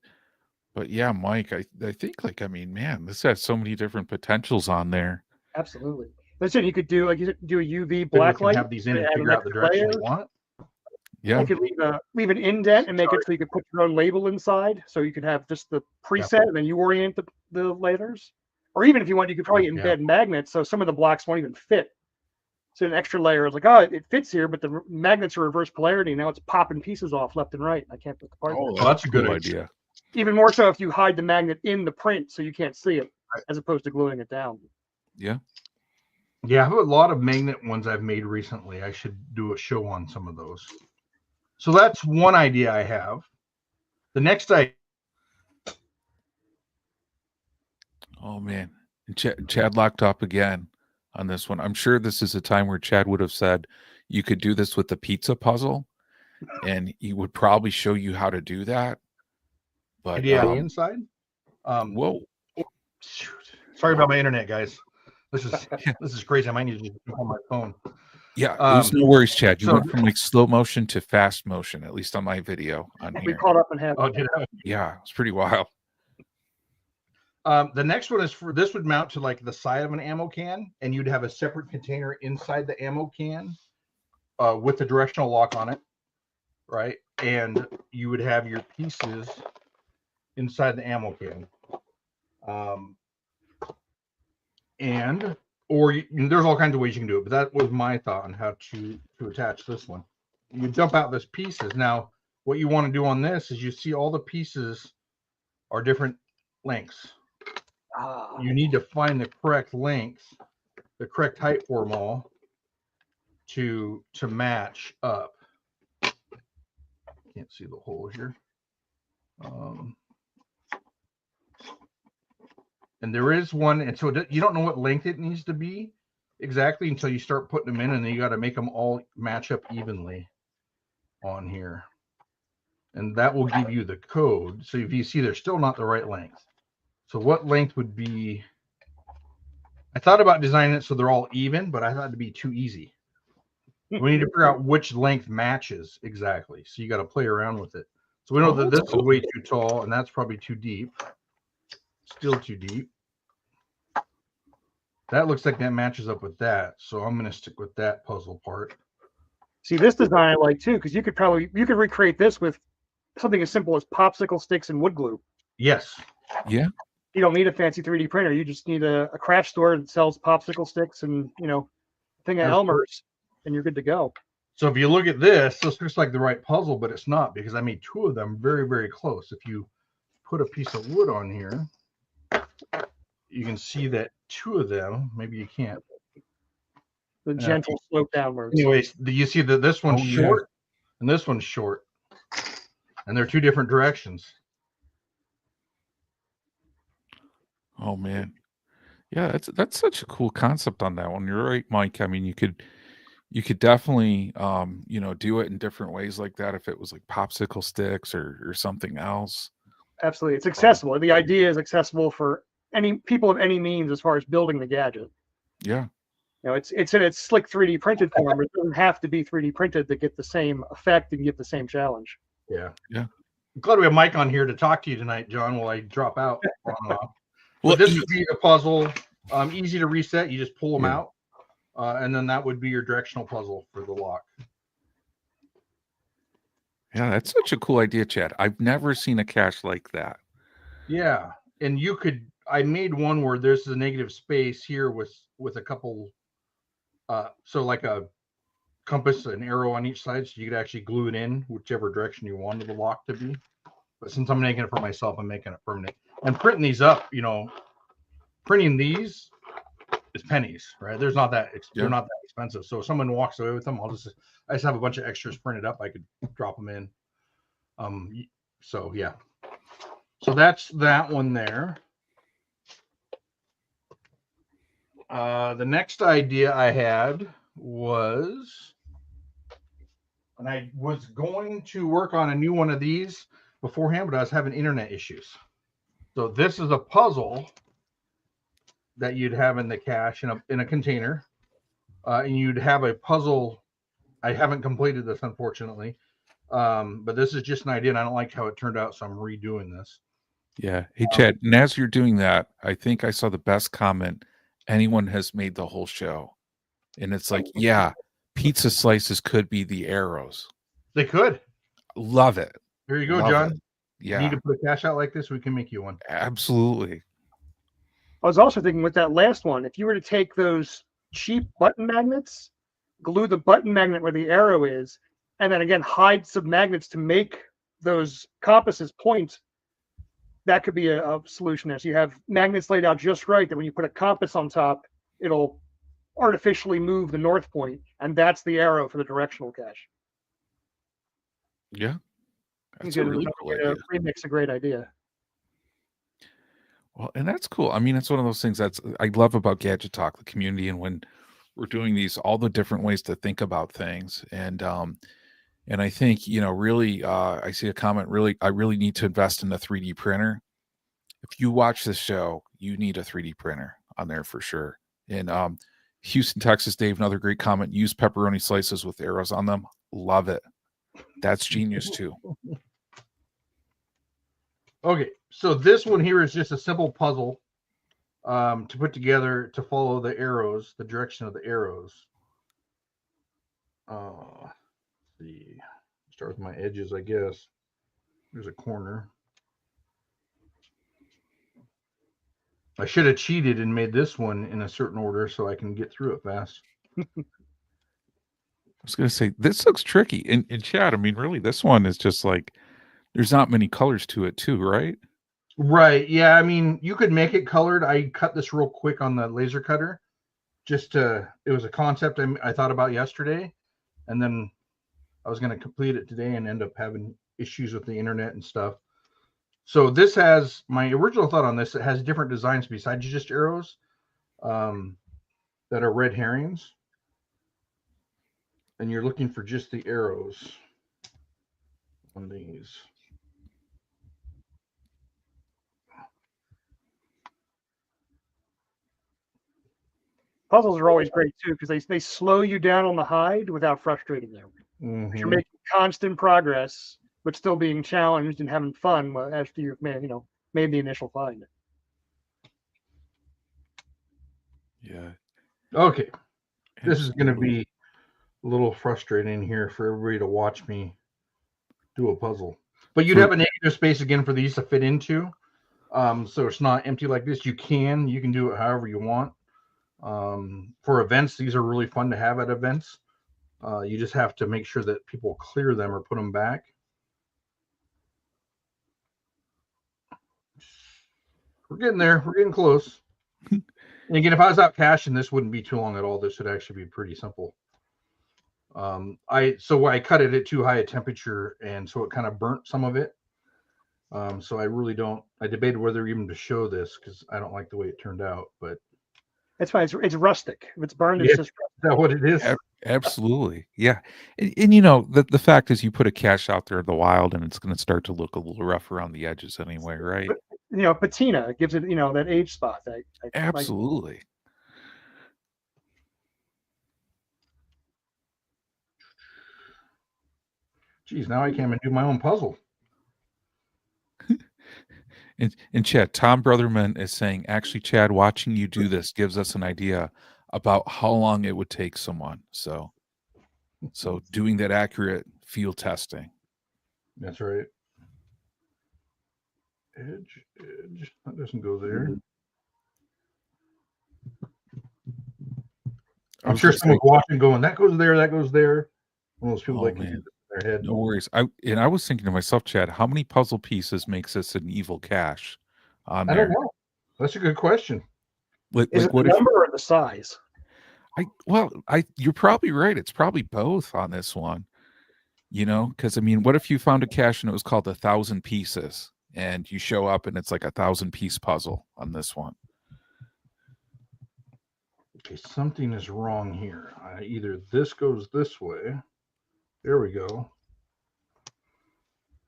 yeah, Mike, I think, like, I mean, man, this has so many different potentials on there. Absolutely. Listen, you could do a UV blacklight. Have these in and figure out the direction they want. Yeah, you could leave an indent and make it so you could put your own label inside. So you could have just the preset and then you orient the layers. Or even if you want, you could probably embed magnets. So some of the blocks won't even fit. So an extra layer is like, oh, it fits here, but the magnets are reverse polarity. Now it's popping pieces off left and right. I can't put the parts. Oh, that's a good idea. Even more so if you hide the magnet in the print so you can't see it, as opposed to gluing it down. Yeah. Yeah, I have a lot of magnet ones I've made recently. I should do a show on some of those. So that's one idea I have. The next idea. Oh man, and Chad locked up again on this one. I'm sure this is a time where Chad would have said you could do this with the pizza puzzle, and he would probably show you how to do that. But Idea on the inside. Whoa. Shoot. Sorry about my internet, guys. This is crazy. I might need to just on my phone. Yeah, it was no worries, Chad. You so- went from like slow motion to fast motion, at least on my video on We here. caught up and had. Oh, did I? Yeah, it's pretty wild. The next one is for this would mount to like the side of an ammo can, and you'd have a separate container inside the ammo can with the directional lock on it, right? And you would have your pieces inside the ammo can. There's all kinds of ways you can do it, but that was my thought on how to attach this one. You dump out those pieces. Now, what you want to do on this is you see all the pieces are different lengths. You need to find the correct length, the correct height for them all to match up. Can't see the hole here. And there is one, and so you don't know what length it needs to be exactly until you start putting them in, and then you got to make them all match up evenly on here. And that will give you the code. So if you see they're still not the right length. So what length would be? I thought about designing it so they're all even, but I thought it'd be too easy. We need to figure out which length matches exactly. So you got to play around with it. So we know that this is way too tall, and that's probably too deep. Still too deep. That looks like that matches up with that. So I'm going to stick with that puzzle part. See, this design I like too, because you could recreate this with something as simple as popsicle sticks and wood glue. Yes. Yeah. You don't need a fancy 3D printer. You just need a craft store that sells popsicle sticks and, a thing of Elmer's, and you're good to go. So if you look at this looks like the right puzzle, but it's not, because I made two of them very, very close. If you put a piece of wood on here, you can see that two of them, maybe you can't. The gentle slope downwards. Anyways, you see that this one's short and this one's short, and they're two different directions. Oh man. Yeah, that's such a cool concept on that one. You're right, Mike. I mean, you could definitely do it in different ways like that if it was like popsicle sticks or something else. Absolutely. It's accessible. The idea is accessible for any people of any means as far as building the gadget. Yeah. It's in its slick 3D printed form. It doesn't have to be 3D printed to get the same effect and get the same challenge. Yeah. Yeah. I'm glad we have Mike on here to talk to you tonight, John, while I drop out. Well, this would be a puzzle, easy to reset. You just pull them out, and then that would be your directional puzzle for the lock. Yeah, that's such a cool idea, Chad. I've never seen a cache like that. Yeah, and I made one where there's a negative space here with a couple, so like a compass, an arrow on each side, so you could actually glue it in whichever direction you wanted the lock to be. But since I'm making it for myself, I'm making it permanent. And printing these up, printing these is pennies, right? They're not that expensive. So if someone walks away with them, I just have a bunch of extras printed up. I could drop them in. So yeah. So that's that one there. The next idea I had was, and I was going to work on a new one of these beforehand, but I was having internet issues. So this is a puzzle that you'd have in the cache in a container, and you'd have a puzzle. I haven't completed this, unfortunately, but this is just an idea, and I don't like how it turned out, so I'm redoing this. Yeah. Hey, Chad, and as you're doing that, I think I saw the best comment anyone has made the whole show. And it's like, yeah, pizza slices could be the arrows. They could. Love it. There you go, Love John. it. Yeah. You need to put a cache out like this, we can make you one. Absolutely. I was also thinking with that last one, if you were to take those cheap button magnets, glue the button magnet where the arrow is, and then again hide some magnets to make those compasses point, that could be a solution there. So you have magnets laid out just right that when you put a compass on top, it'll artificially move the north point, and that's the arrow for the directional cache. Yeah, that's He's a going really to cool idea. remix a great idea. Well, and that's cool. I mean, it's one of those things that's I love about Gadget Talk, the community, and when we're doing these, all the different ways to think about things. And I think, really, I see a comment, I really need to invest in a 3D printer. If you watch this show, you need a 3D printer on there for sure. And Houston, Texas, Dave, another great comment. Use pepperoni slices with arrows on them. Love it. That's genius too. Okay, so this one here is just a simple puzzle to put together to follow the arrows, the direction of the arrows. Let's see, start with my edges, I guess. There's a corner. I should have cheated and made this one in a certain order so I can get through it fast. I was going to say, this looks tricky. In chat, I mean, really, this one is just like, there's not many colors to it too, right? Right. Yeah. I mean, you could make it colored. I cut this real quick on the laser cutter. It was a concept I thought about yesterday. And then I was going to complete it today and end up having issues with the internet and stuff. So this has my original thought on this. It has different designs besides just arrows that are red herrings. And you're looking for just the arrows on these. Puzzles are always great too because they slow you down on the hide without frustrating you. Mm-hmm. You're making constant progress, but still being challenged and having fun after you've made the initial find. Yeah. Okay. This is going to be a little frustrating here for everybody to watch me do a puzzle. But you'd have a negative space again for these to fit into. So it's not empty like this. You can do it however you want. For events, these are really fun to have at events. You just have to make sure that people clear them or put them back. We're getting there. We're getting close. And again, if I was out caching, this wouldn't be too long at all. This would actually be pretty simple. I cut it at too high a temperature, and so it kind of burnt some of it. So I debated whether even to show this because I don't like the way it turned out, but that's fine. It's rustic. If it's burned, it's just rustic. Is that what it is? Absolutely. Yeah. And the fact is you put a cache out there in the wild and it's going to start to look a little rough around the edges anyway, right? But, patina gives it, that age spot. Absolutely. Geez, now I can't even do my own puzzle. In chat, Tom Brotherman is saying, actually, Chad, watching you do this gives us an idea about how long it would take someone. So doing that accurate field testing. That's right. Edge. That doesn't go there. I'm sure someone's watching going, that goes there, that goes there. One of those people that can do their head. No worries. I was thinking to myself, Chad, how many puzzle pieces makes this an evil cache on there? I don't know. That's a good question. Is it the number or the size? You're probably right. It's probably both on this one. Because I mean, what if you found a cache and it was called 1,000 pieces, and you show up and it's like 1,000-piece puzzle on this one? Okay, something is wrong here. Either this goes this way. There we go.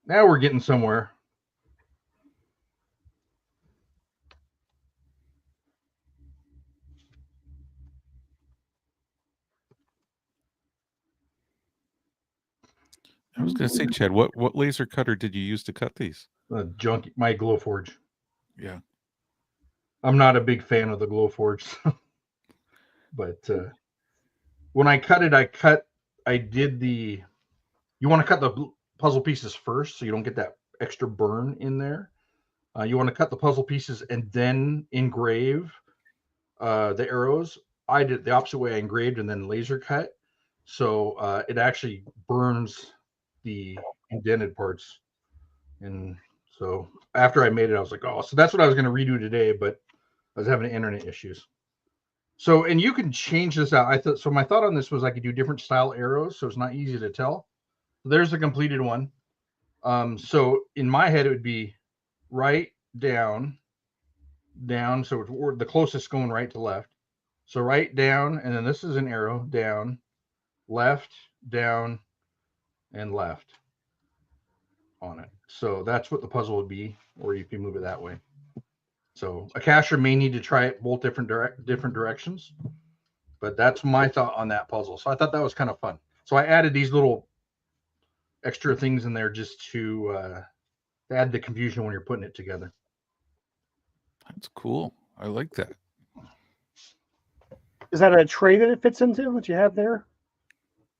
Now we're getting somewhere. I was going to say, Chad, what laser cutter did you use to cut these? My Glowforge. Yeah. I'm not a big fan of the Glowforge. But when I cut it, you want to cut the puzzle pieces first so you don't get that extra burn in there. You want to cut the puzzle pieces and then engrave the arrows. I did the opposite way. I engraved and then laser cut. So it actually burns the indented parts. And so after I made it, I was like, oh, so that's what I was going to redo today, but I was having internet issues. So, and you can change this out. I thought so. My thought on this was I could do different style arrows, so it's not easy to tell. There's a completed one. So in my head, it would be right, down, down. So it's the closest going right to left. So right, down, and then this is an arrow down, left, down, and left on it. So that's what the puzzle would be, or you can move it that way. So a cacher may need to try it both different directions, but that's my thought on that puzzle. So I thought that was kind of fun. So I added these little extra things in there just to add the confusion when you're putting it together. That's cool. I like that. Is that a tray that it fits into that you have there?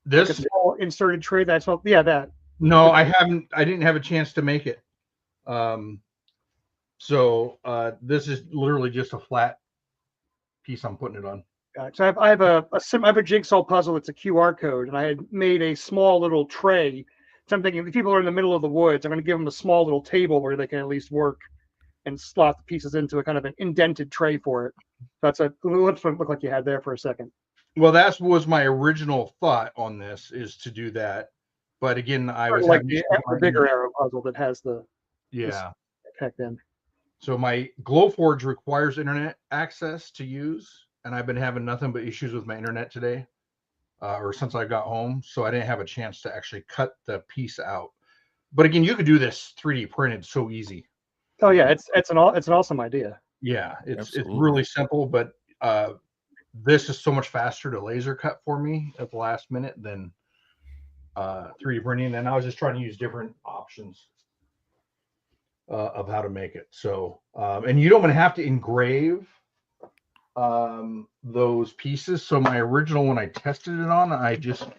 This like a small inserted tray. That's all. Yeah, that. No, I haven't. I didn't have a chance to make it. So this is literally just a flat piece I'm putting it on. So I have a jigsaw puzzle. It's a QR code, and I had made a small little tray. So I'm thinking if people are in the middle of the woods, I'm going to give them a small little table where they can at least work and slot the pieces into a kind of an indented tray for it. That's what it looked like you had there for a second. Well, that was my original thought on this, is to do that. But again, I was like the bigger arrow puzzle that has the heck in. So my Glowforge requires internet access to use, and I've been having nothing but issues with my internet today, or since I got home. So I didn't have a chance to actually cut the piece out. But again, you could do this 3D printed so easy. Oh yeah, it's an awesome idea. Yeah, it's really simple, but this is so much faster to laser cut for me at the last minute than 3D printing. And I was just trying to use different options of how to make it. So, and you don't even have to engrave those pieces. So my original one I tested it on, I just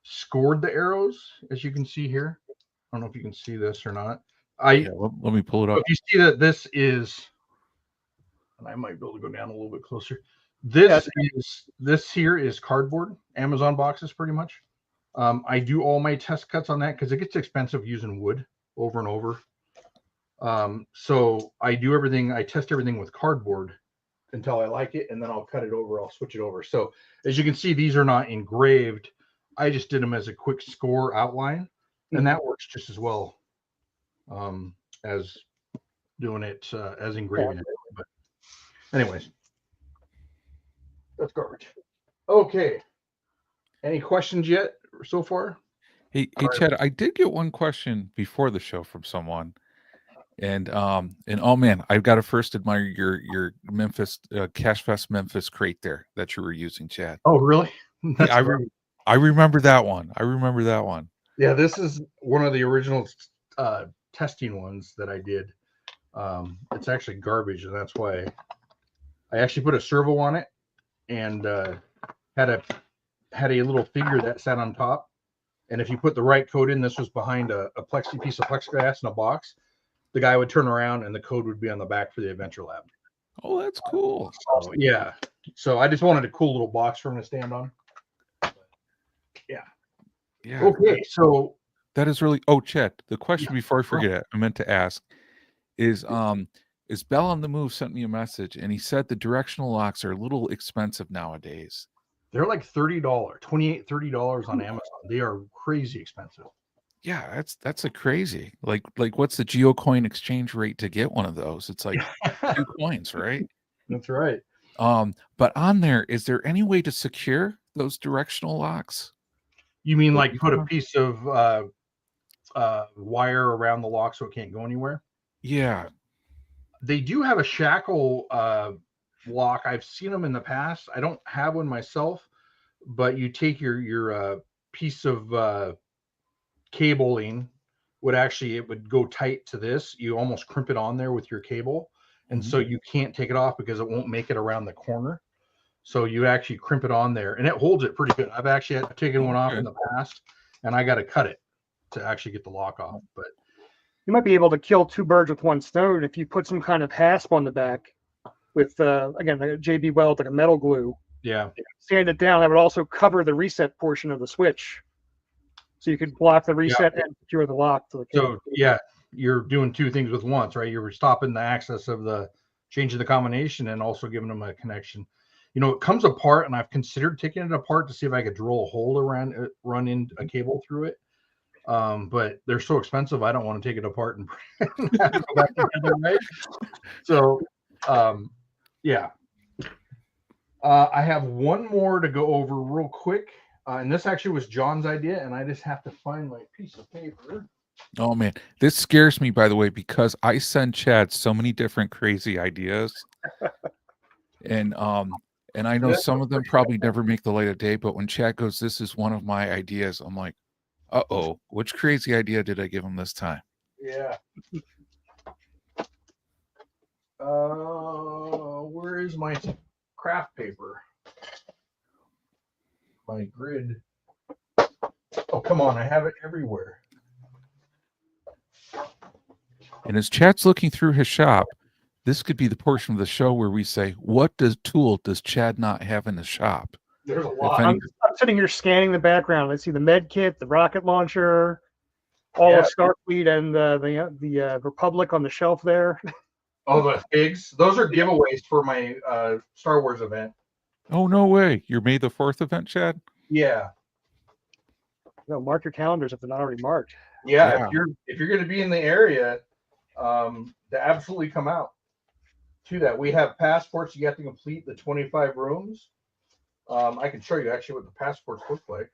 scored the arrows, as you can see here. I don't know if you can see this or not. Let me pull it up. If you see that this is, and I might be able to go down a little bit closer. This here is cardboard, Amazon boxes, pretty much. I do all my test cuts on that because it gets expensive using wood over and over. So I do everything. I test everything with cardboard until I like it, and then I'll cut it over. I'll switch it over. So as you can see, these are not engraved. I just did them as a quick score outline, and that works just as well as doing it as engraving it. But anyways, that's garbage. Okay. Any questions yet so far? Hey, Chad, I did get one question before the show from someone. And oh man, I've got to first admire your Memphis Cache Fest Memphis crate there that you were using, Chad. Oh, really? I remember that one. Yeah, this is one of the original testing ones that I did. It's actually garbage, and that's why I actually put a servo on it and had a little figure that sat on top. And if you put the right code in, this was behind a piece of plexiglass in a box. The guy would turn around and the code would be on the back for the adventure lab. Oh, that's cool. So, yeah. So I just wanted a cool little box for him to stand on. Yeah. Okay. So that is really. Oh, Chet, the question before I forget, I meant to ask is Bell on the Move sent me a message and he said the directional locks are a little expensive nowadays. They're like $30, $30 on Amazon. They are crazy expensive. Yeah, that's a crazy. Like what's the GeoCoin exchange rate to get one of those? It's like 2 coins, right? That's right. But on there, is there any way to secure those directional locks? You mean like put a piece of wire around the lock so it can't go anywhere? Yeah. They do have a shackle lock. I've seen them in the past. I don't have one myself, but you take your piece of cabling it would go tight to this. You almost crimp it on there with your cable. And so you can't take it off because it won't make it around the corner. So you actually crimp it on there and it holds it pretty good. I've actually had taken one off in the past and I got to cut it to actually get the lock off. But you might be able to kill 2 birds with 1 stone if you put some kind of hasp on the back with, again, a JB Weld, like a metal glue. Yeah. Sand it down. That would also cover the reset portion of the switch. So you could block the reset and secure the lock to the cable. So yeah, you're doing 2 things with once, right? You're stopping the access of changing the combination and also giving them a connection. it comes apart, and I've considered taking it apart to see if I could drill a hole around it, run in a cable through it. But they're so expensive, I don't want to take it apart and have to go back together, right? So, yeah. I have one more to go over real quick, and this actually was John's idea, and I just have to find my piece of paper. Oh man, this scares me, by the way, because I send Chad so many different crazy ideas, and I know some of them probably never make the light of day. But when Chad goes, "This is one of my ideas," I'm like, "Uh-oh, which crazy idea did I give him this time?" Yeah. Where is my craft paper? My grid. Oh, come on, I have it everywhere. And as Chad's looking through his shop, this could be the portion of the show where we say, "What tool does Chad not have in his shop?" There's a lot. I'm sitting here scanning the background. I see the med kit, the rocket launcher, all of Starfleet, and the Republic on the shelf there. Oh, the figs. Those are giveaways for my Star Wars event. Oh, no way. Your May the 4th event, Chad? Yeah. No, mark your calendars if they're not already marked. Yeah. If you're going to be in the area, to absolutely come out to that. We have passports. You have to complete the 25 rooms. I can show you actually what the passports look like.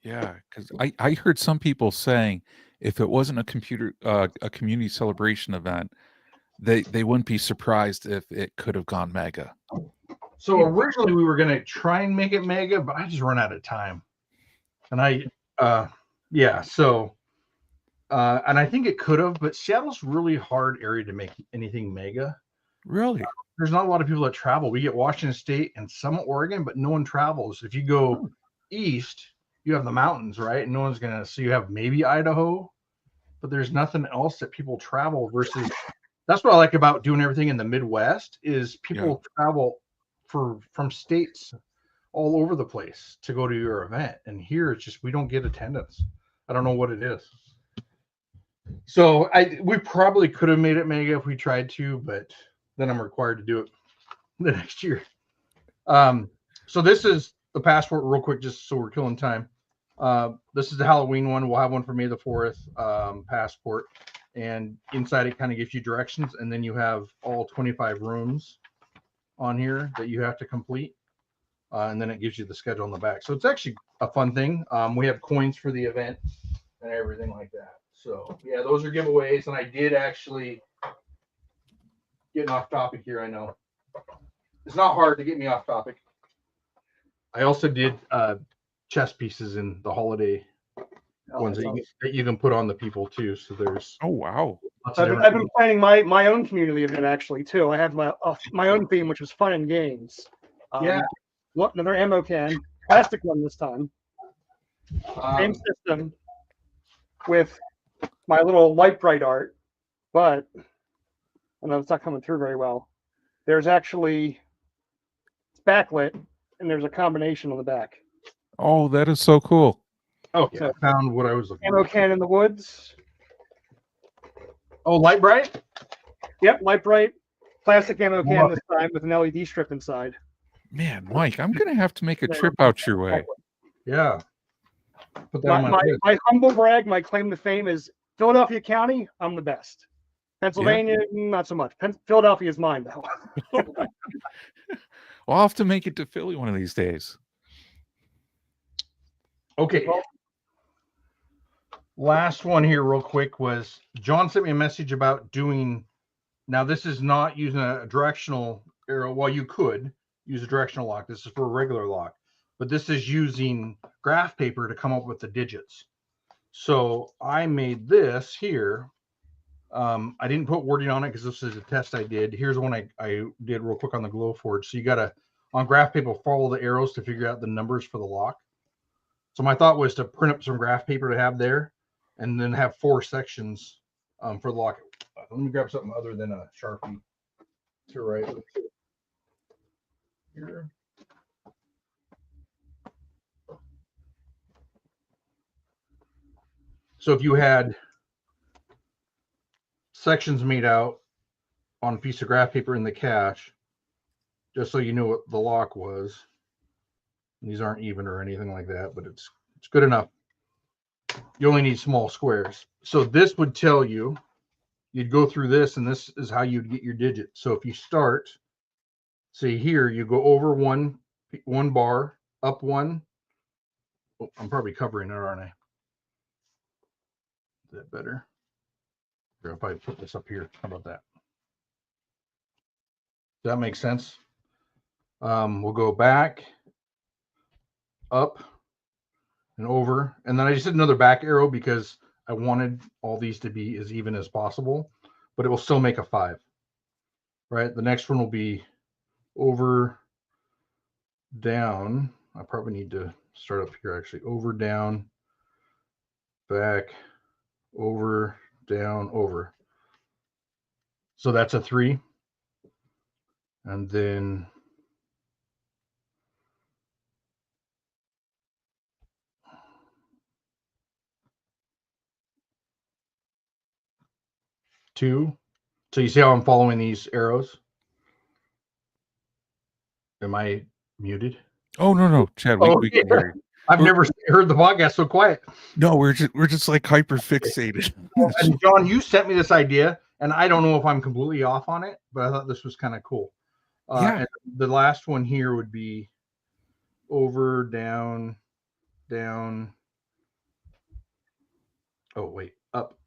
Yeah, because I heard some people saying if it wasn't a community celebration event, they wouldn't be surprised if it could have gone mega. So originally we were going to try and make it mega, but I just run out of time. And and I think it could have, but Seattle's really hard area to make anything mega. Really? There's not a lot of people that travel. We get Washington State and some Oregon, but no one travels. If you go east, you have the mountains, right? And no one's going to, so you have maybe Idaho, but there's nothing else that people travel versus, that's what I like about doing everything in the Midwest is people travel from states all over the place to go to your event. And here it's just, we don't get attendance. I don't know what it is. So we probably could have made it mega if we tried to, but then I'm required to do it the next year. So this is the passport real quick, just so we're killing time. This is the Halloween one. We'll have one for May the 4th passport. And inside it kind of gives you directions. And then you have all 25 rooms on here that you have to complete. And then it gives you the schedule on the back. So it's actually a fun thing. We have coins for the event and everything like that. So yeah, those are giveaways. And I did actually, getting off topic here, I know. It's not hard to get me off topic. I also did chess pieces in the holiday ones that you can put on the people too. So there's wow. I've been planning my own community event actually too. I have my own theme, which was fun and games. Another ammo can, plastic one this time. Same system with my little light bright art, but I know it's not coming through very well. There's actually, it's backlit, and there's a combination on the back. Oh, that is so cool. Oh, yeah, I found what I was looking for. Ammo can in the woods. Oh, light bright? Yep, light bright. Plastic ammo can this time with an LED strip inside. Man, Mike, I'm going to have to make a trip out your way. Yeah. Put that on my humble brag, my claim to fame is Philadelphia County, I'm the best. Pennsylvania, not so much. Philadelphia is mine, though. Well, I'll have to make it to Philly one of these days. Okay. Last one here real quick was John sent me a message about doing, now this is not using a directional arrow. Well, you could use a directional lock. This is for a regular lock, but this is using graph paper to come up with the digits. So I made this here. I didn't put wording on it because this is a test I did. Here's one I did real quick on the Glowforge. So you got to, on graph paper, follow the arrows to figure out the numbers for the lock. So my thought was to print up some graph paper to have there and then have 4 sections for the lock. Let me grab something other than a Sharpie to write with. Here. So if you had sections made out on a piece of graph paper in the cache, just so you know what the lock was. These aren't even or anything like that, but it's good enough. You only need small squares. So this would tell you, you'd go through this, and this is how you'd get your digit. So if you start, say here, you go over one bar, up one. Oh, I'm probably covering it, aren't I? Is that better? Or if I put this up here, how about that? Does that make sense? We'll go back, up, and over. And then I just did another back arrow because I wanted all these to be as even as possible, but it will still make a 5. Right? The next one will be over, down. I probably need to start up here actually. Over, down, back, over, down, over. So that's a 3. And then two. So you see how I'm following these arrows? Am I muted? Oh no, Chad, we can hear you. I've never heard the podcast so quiet. No, we're just like hyper fixated. And John, you sent me this idea, and I don't know if I'm completely off on it, but I thought this was kind of cool. Yeah. And the last one here would be over, down, down. Oh, wait, up.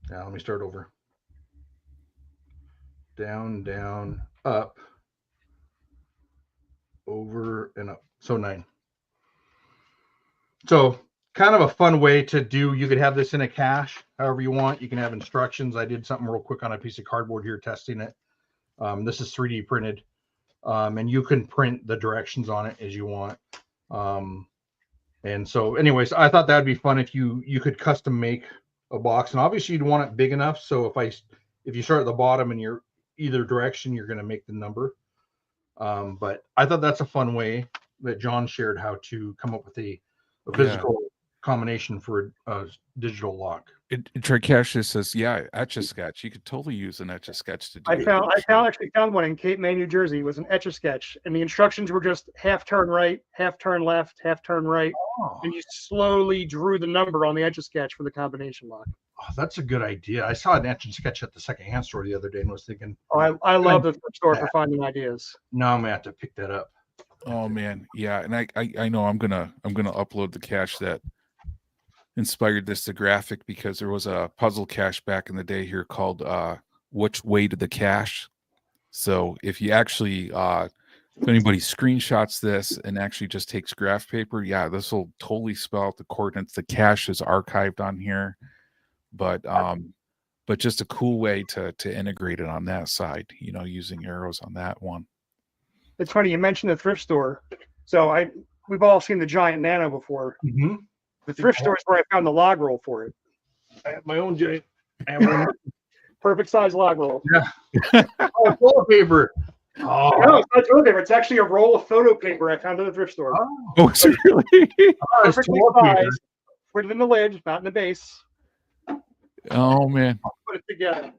Now let me start over. Down, down, up, over, and up. So 9. So kind of a fun way to do. You could have this in a cache, however you want. You can have instructions. I did something real quick on a piece of cardboard here, testing it. This is 3D printed, and you can print the directions on it as you want. And so anyways, I thought that'd be fun if you could custom make a box, and obviously you'd want it big enough. So if you start at the bottom and you're either direction, you're going to make the number. But I thought that's a fun way that John shared how to come up with a physical combination for a digital lock. Geocache says, yeah, Etch-a-Sketch. You could totally use an Etch-a-Sketch to do it. I actually found one in Cape May, New Jersey. It was an Etch-a-Sketch, and the instructions were just half turn right, half turn left, half turn right, and you slowly drew the number on the Etch-a-Sketch for the combination lock. Oh, that's a good idea. I saw an Etch-a-Sketch at the secondhand store the other day and was thinking, I love the store for finding ideas. No, I'm gonna have to pick that up. Oh man, yeah, and I know I'm gonna upload the cache that inspired this graphic, because there was a puzzle cache back in the day here called Which Way to the Cache. So if you actually if anybody screenshots this and actually just takes graph paper, yeah, this will totally spell out the coordinates. The cache is archived on here, but just a cool way to integrate it on that side, using arrows on that one. It's funny you mentioned the thrift store. So we've all seen the giant Nano before. Mm-hmm. The thrift store is where I found the log roll for it. I have my own giant. Perfect size log roll. Yeah. Oh, toilet paper. Oh, no, it's not toilet paper. It's actually a roll of photo paper I found at the thrift store. Oh, is it really? Perfectly sized. Put it in the lid, not in the base. Oh man. Put it together.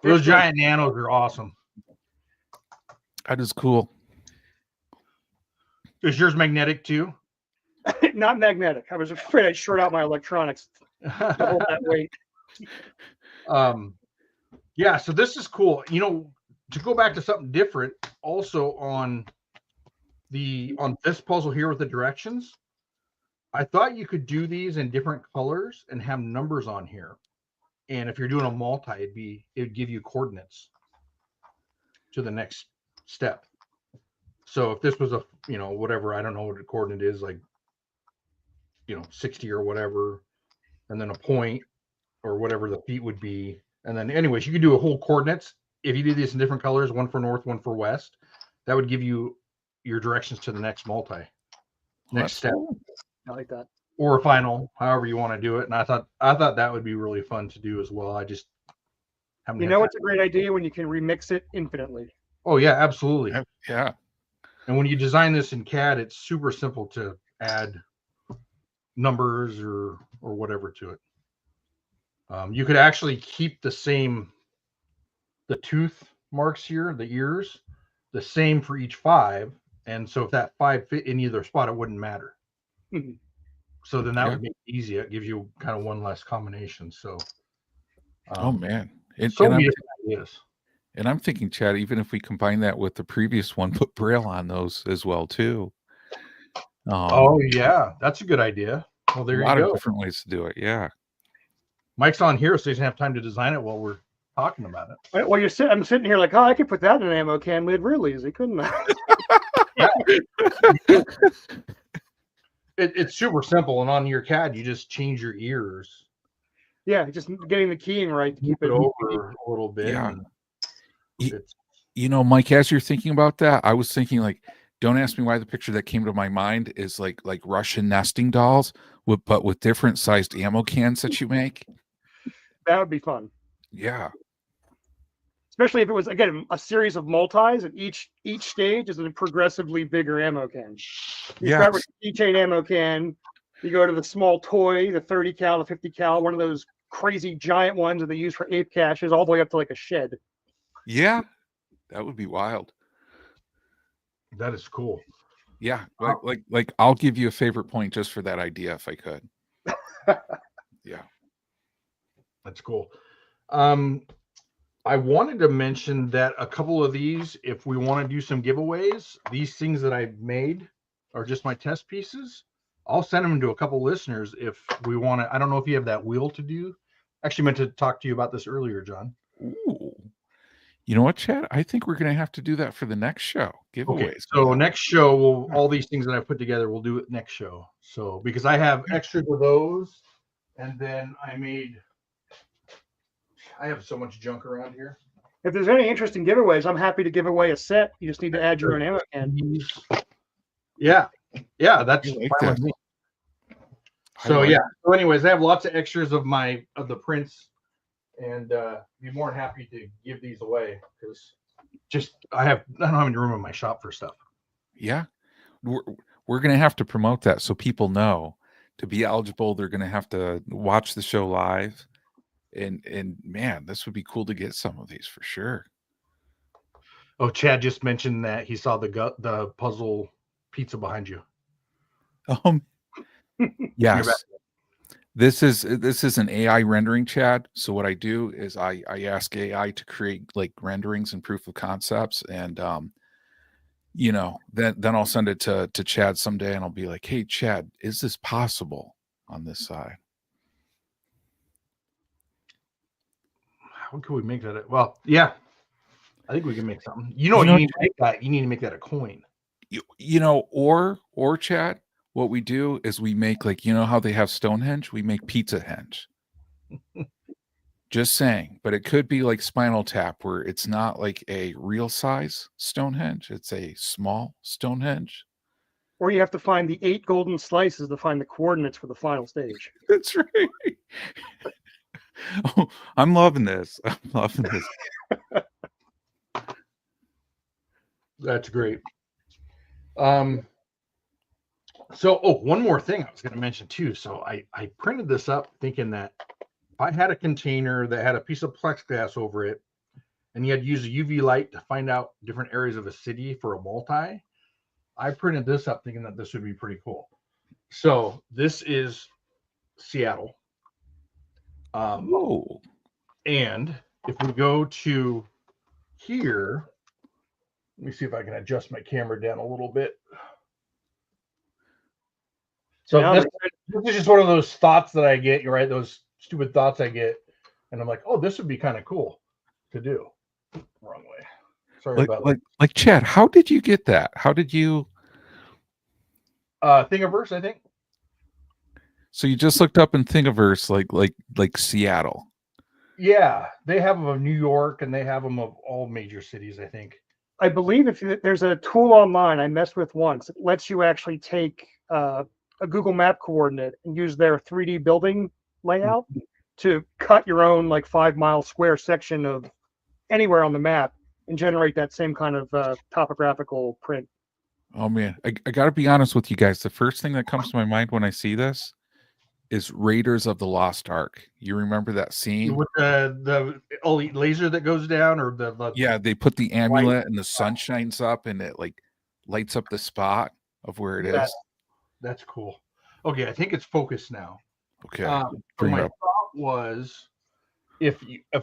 Those giant Nanos are awesome. That is cool. Is yours magnetic too? Not magnetic. I was afraid I'd short out my electronics to hold that weight. Yeah, so this is cool. To go back to something different, also on this puzzle here with the directions, I thought you could do these in different colors and have numbers on here. And if you're doing a multi, it would give you coordinates to the next step. So if this was a, whatever, I don't know what the coordinate is, like, 60 or whatever, and then a point or whatever the feet would be. And then anyways, you could do a whole coordinates. If you do these in different colors, one for north, one for west, that would give you your directions to the next next step. I like that. Or final, however you want to do it. And I thought that would be really fun to do as well. I just haven't. It's a great idea when you can remix it infinitely. Oh yeah, absolutely. Yeah. And when you design this in CAD, it's super simple to add numbers or whatever to it. You could actually keep the tooth marks here, the ears, the same for each 5. And so if that 5 fit in either spot, it wouldn't matter. Mhm. So then that Yeah. would make it easy. It gives you kind of one less combination. So, Oh man. so many different ideas. And I'm thinking, Chad, even if we combine that with the previous one, put Braille on those as well too. Oh yeah, that's a good idea. Well, there a you lot go. of different ways to do it. Yeah. Mike's on here, so he doesn't have time to design it while we're talking about it. Well, I'm sitting here like, oh, I could put that in an ammo can lid real easy, couldn't I? It's super simple, and on your CAD, you just change your ears. Yeah, just getting the keying right to keep it over a little bit. Yeah. and You know, Mike, as you're thinking about that, I was thinking like, don't ask me why the picture that came to my mind is like Russian nesting dolls, but with different sized ammo cans that you make. That would be fun. Yeah. Especially if it was, again, a series of multis, and each stage is a progressively bigger ammo can. You start with the keychain ammo can, you go to the small toy, the 30 cal, the 50 cal, one of those crazy giant ones that they use for ape caches, all the way up to like a shed. Yeah. That would be wild. that is cool. Yeah. Like I'll give you a favorite point just for that idea if I could. Yeah. That's cool. I wanted to mention that a couple of these, if we want to do some giveaways, these things that I've made are just my test pieces. I'll send them to a couple listeners if we want to. I don't know if you have that wheel to do. Actually meant to talk to you about this earlier, John. Ooh. You know what, Chad? I think we're going to have to do that for the next show. Giveaways. Okay, so next show, all these things that I put together, we'll do it next show. So because I have extras of those, and then I have so much junk around here. If there's any interest in giveaways, I'm happy to give away a set. You just need to add your own ammo can. Yeah, that's I like fine that. with me. I So like yeah. So anyways, I have lots of extras of the prints, and be more than happy to give these away because I don't have any room in my shop for stuff. Yeah. We're going to have to promote that so people know to be eligible. They're going to have to watch the show live. And man, this would be cool to get some of these for sure. Oh, Chad just mentioned that he saw the puzzle pizza behind you. Yes. This is an AI rendering, Chad. So what I do is I ask AI to create like renderings and proof of concepts, and then I'll send it to Chad someday, and I'll be like, hey Chad, is this possible on this side? How can we make that? Well, yeah, I think we can make something. You need to make that. You need to make that a coin. Or Chad, what we do is we make like, how they have Stonehenge? We make Pizza Henge. Just saying, but it could be like Spinal Tap, where it's not like a real size Stonehenge; it's a small Stonehenge. Or you have to find the 8 golden slices to find the coordinates for the final stage. That's right. Oh, I'm loving this. I'm loving this. That's great. So, one more thing I was going to mention too. So I printed this up thinking that if I had a container that had a piece of plexiglass over it, and you had to use a UV light to find out different areas of a city for a multi, I printed this up thinking that this would be pretty cool. So this is Seattle. And if we go to here, let me see if I can adjust my camera down a little bit. So this is just one of those thoughts that I get, right? Those stupid thoughts I get. And I'm like, oh, this would be kind of cool to do. Wrong way. Sorry about that. Like Chad, how did you get that? How did you? Thingiverse, I think. So you just looked up in Thingiverse, like Seattle. Yeah, they have them of New York, and they have them of all major cities, I think. I believe there's a tool online I messed with once. It lets you actually take a Google Map coordinate and use their 3D building layout to cut your own like 5-mile square section of anywhere on the map and generate that same kind of topographical print. Oh man, I got to be honest with you guys. The first thing that comes to my mind when I see this is Raiders of the Lost Ark. You remember that scene? With the laser that goes down, or the Yeah, they put the amulet and the sun shines up and it like lights up the spot of where it is. That's cool. Okay, I think it's focused now. Okay. So Bring it my up. thought was, if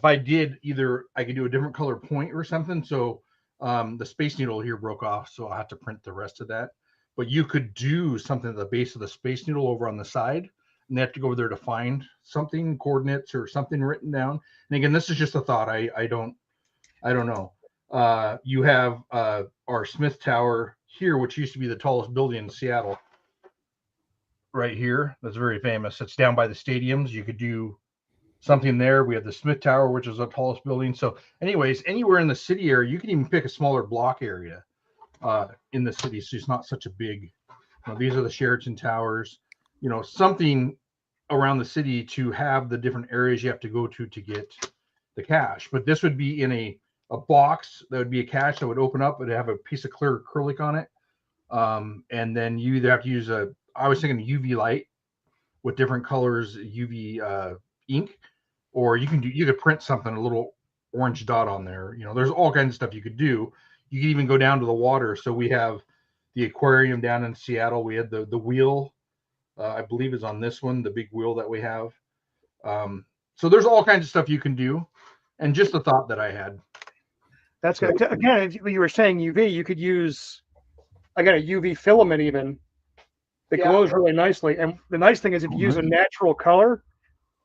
I did either, I could do a different color point or something. So the Space Needle here broke off, so I'll have to print the rest of that. But you could do something at the base of the Space Needle over on the side, and they have to go over there to find something, coordinates or something written down. And again, this is just a thought. I don't know. You have our Smith Tower here, which used to be the tallest building in Seattle. Right here, that's very famous. It's down by the stadiums. You could do something there. We have the Smith Tower, which is the tallest building. So, anyways, anywhere in the city area, you can even pick a smaller block area in the city, so it's not such a big. These are the Sheraton Towers. Something around the city to have the different areas you have to go to get the cache. But this would be in a box that would be a cache that would open up. It would have a piece of clear acrylic on it, and then you either have to use I was thinking UV light with different colors, UV ink, or you could print something, a little orange dot on there. There's all kinds of stuff you could do. You could even go down to the water. So we have the aquarium down in Seattle. We had the wheel, I believe is on this one, the big wheel that we have. So there's all kinds of stuff you can do. And just a thought that I had. That's good. Again, if you were saying UV, you could use, I got a UV filament even. It glows really nicely. And the nice thing is if you use a natural color,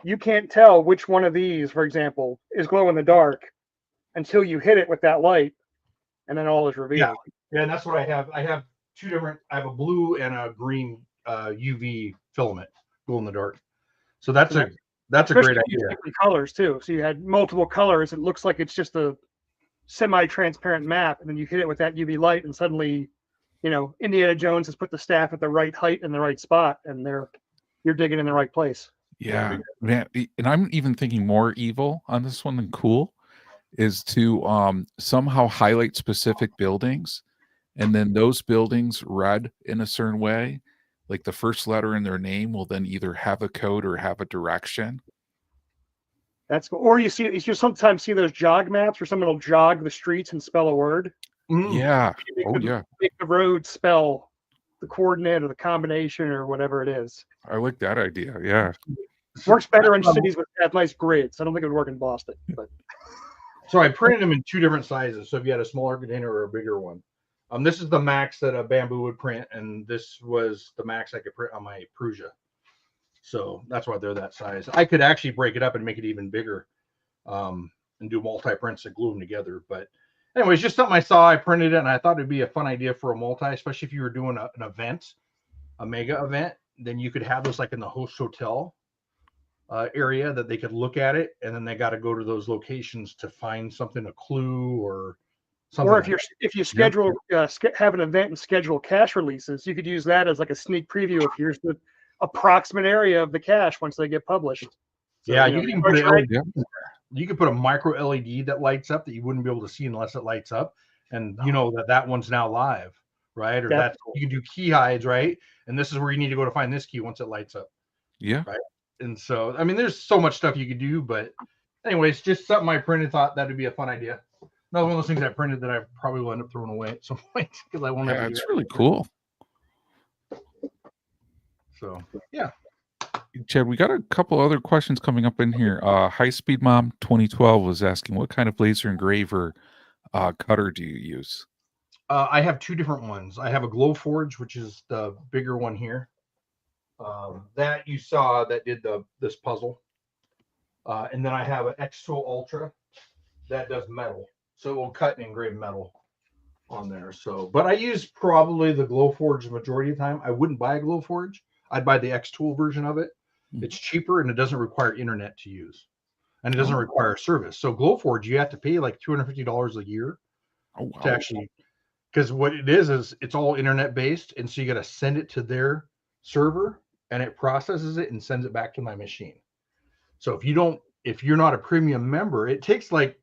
you can't tell which one of these, for example, is glow in the dark until you hit it with that light, and then all is revealed. Yeah, and that's what I have. I have two different, I have a blue and a green UV filament, glow in the dark. So that's a great idea. Different colors too. So you had multiple colors. It looks like it's just a semi-transparent map, and then you hit it with that UV light, and suddenly, Indiana Jones has put the staff at the right height in the right spot, and you're digging in the right place. Yeah, man. And I'm even thinking more evil on this one than cool is to somehow highlight specific buildings, and then those buildings read in a certain way, like the first letter in their name will then either have a code or have a direction. That's cool. Or you sometimes see those jog maps where someone will jog the streets and spell a word. Yeah. Make the road spell the coordinate or the combination or whatever it is. I like that idea. Yeah. Works better in cities with have nice grids. I don't think it would work in Boston. But so I printed them in two different sizes. So if you had a smaller container or a bigger one, this is the max that a Bamboo would print, and this was the max I could print on my Prusa. So that's why they're that size. I could actually break it up and make it even bigger, and do multi prints that glue them together. But anyways, just something I saw. I printed it, and I thought it'd be a fun idea for a multi, especially if you were doing an event, a mega event. Then you could have those like in the host hotel area that they could look at it, and then they got to go to those locations to find something, a clue or something. Or if you schedule have an event and schedule cache releases, you could use that as like a sneak preview of here's the approximate area of the cache once they get published. So, you could put a micro LED that lights up that you wouldn't be able to see unless it lights up, and that one's now live, right? Or that cool. You can do key hides, right? And this is where you need to go to find this key once it lights up. Yeah. Right. And so, there's so much stuff you could do, but anyways, just something I printed, thought that would be a fun idea. Another one of those things I printed that I probably will end up throwing away at some point because I won't have to do it. It's really cool. So, yeah. Chad, we got a couple other questions coming up in here. High Speed Mom 2012 was asking, what kind of laser engraver cutter do you use? I have two different ones. I have a Glowforge, which is the bigger one here. That you saw that did this puzzle. And then I have an X-Tool Ultra that does metal. So it will cut and engrave metal on there. So, but I use probably the Glowforge the majority of the time. I wouldn't buy a Glowforge. I'd buy the X-Tool version of it. It's cheaper and it doesn't require internet to use. And it doesn't require a service. So Glowforge, you have to pay like $250 a year to actually, because what it is it's all internet based. And so you got to send it to their server and it processes it and sends it back to my machine. So if you're not a premium member, it takes like,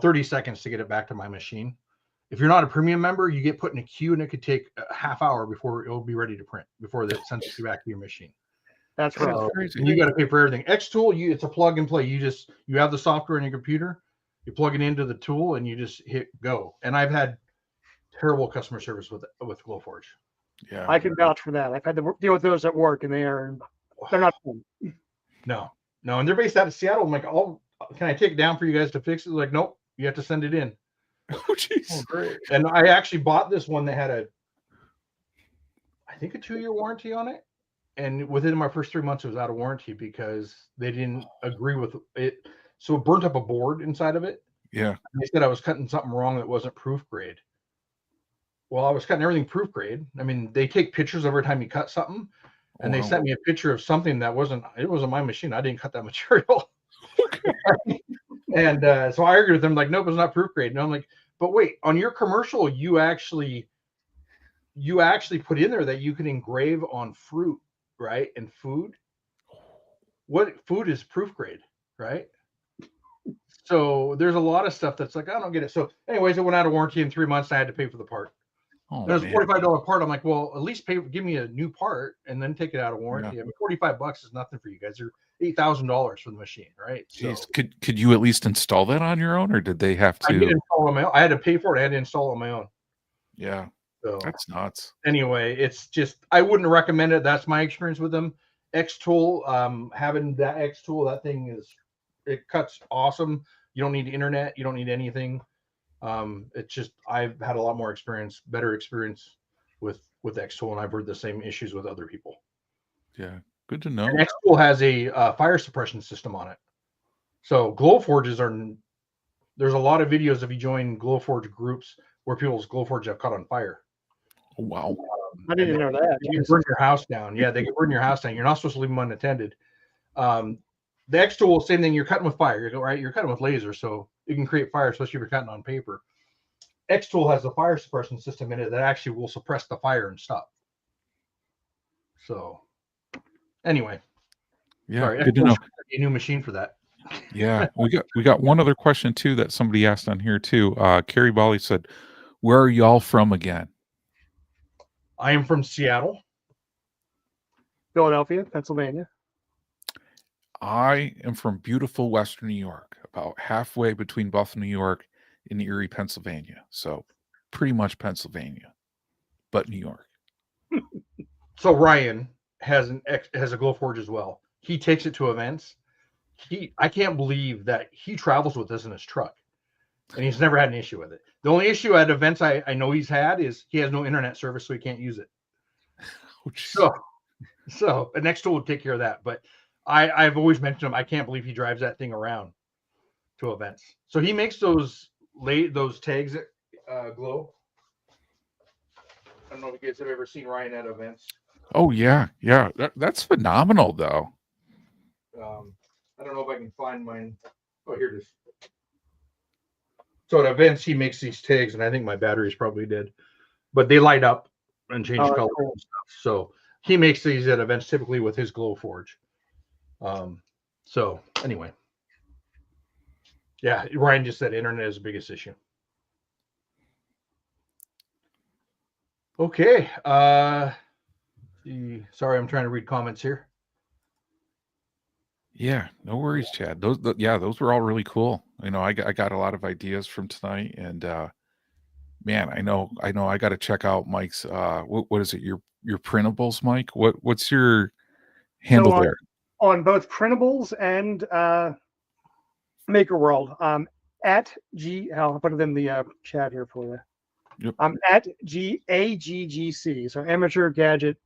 30 seconds to get it back to my machine. If you're not a premium member, you get put in a queue and it could take a half hour before it will be ready to print, before it sends it back to your machine. That's right. So crazy. you got to pay for everything. X tool, it's a plug and play. You have the software in your computer, you plug it into the tool, and you just hit go. And I've had terrible customer service with Glowforge. Yeah. I can vouch for that. I've had to deal with those at work, and they're not fun. No, and they're based out of Seattle. I'm like, oh, can I take it down for you guys to fix it? Like, nope, you have to send it in. Oh, jeez. Great. And I actually bought this one that had I think a 2-year warranty on it. And within my first 3 months, it was out of warranty because they didn't agree with it. So it burnt up a board inside of it. Yeah. They said I was cutting something wrong that wasn't proof grade. Well, I was cutting everything proof grade. I mean, they take pictures every time you cut something, and they sent me a picture of something that wasn't my machine. I didn't cut that material. Okay. And so I argued with them, like, nope, it's not proof grade. And I'm like, but wait, on your commercial, you actually put in there that you can engrave on fruit, right? And food. What food is proof grade, right? So there's a lot of stuff that's like, I don't get it. So anyways, it went out of warranty in 3 months. I had to pay for the part. Oh, it was a $45 part. I'm like, well, at least give me a new part and then take it out of warranty. Yeah. I mean, $45 is nothing for you guys. They're $8,000 for the machine, right? Jeez, so, could you at least install that on your own, or did they have to? I did install on my own. I had to pay for it. I had to install it on my own. Yeah, so that's nuts. Anyway, it's just, I wouldn't recommend it. That's my experience with them. X tool, having that X tool, that thing it cuts awesome. You don't need the internet. You don't need anything. It's just, I've had a lot more better experience with X tool, and I've heard the same issues with other people. Yeah, good to know. And X tool has a fire suppression system on it. So Glowforges there's a lot of videos if you join Glowforge groups where people's Glowforge have caught on fire. Oh, wow. I didn't know that. You can burn your house down. Yeah, they can burn your house down. You're not supposed to leave them unattended. The X tool, same thing. You're cutting with fire, right? You're cutting with laser, so you can create fire, especially if you're cutting on paper. X tool has a fire suppression system in it that actually will suppress the fire and stop. So, anyway, yeah, sorry, good to know. A new machine for that. Yeah, we got one other question too that somebody asked on here too. Carrie Bali said, "Where are y'all from again?" I am from Seattle, Philadelphia, Pennsylvania. I am from beautiful Western New York, about halfway between Buffalo, New York, and Erie, Pennsylvania. So pretty much Pennsylvania, but New York. So Ryan has a Glowforge as well. He takes it to events. I can't believe that he travels with this in his truck, and he's never had an issue with it. The only issue at events I know he's had is he has no internet service, so he can't use it. So the next tool will take care of that. But I've always mentioned him. I can't believe he drives that thing around to events. So he makes those tags that glow. I don't know if you guys have ever seen Ryan at events. Oh yeah. That's phenomenal, though. I don't know if I can find mine. Oh, here it is. So at events, he makes these tags, and I think my battery's probably dead, but they light up and change color and stuff. So he makes these at events typically with his Glowforge. So anyway, yeah, Ryan just said internet is the biggest issue. Okay. Sorry, I'm trying to read comments here. Yeah, no worries, Chad. Those were all really cool. You know, I got a lot of ideas from tonight, and man, I know I got to check out Mike's. What is it? Your printables, Mike? What's your handle there? On both printables and Maker World. I'll put it in the chat here for you. Yep. I'm at AGGC, so Amateur Gadget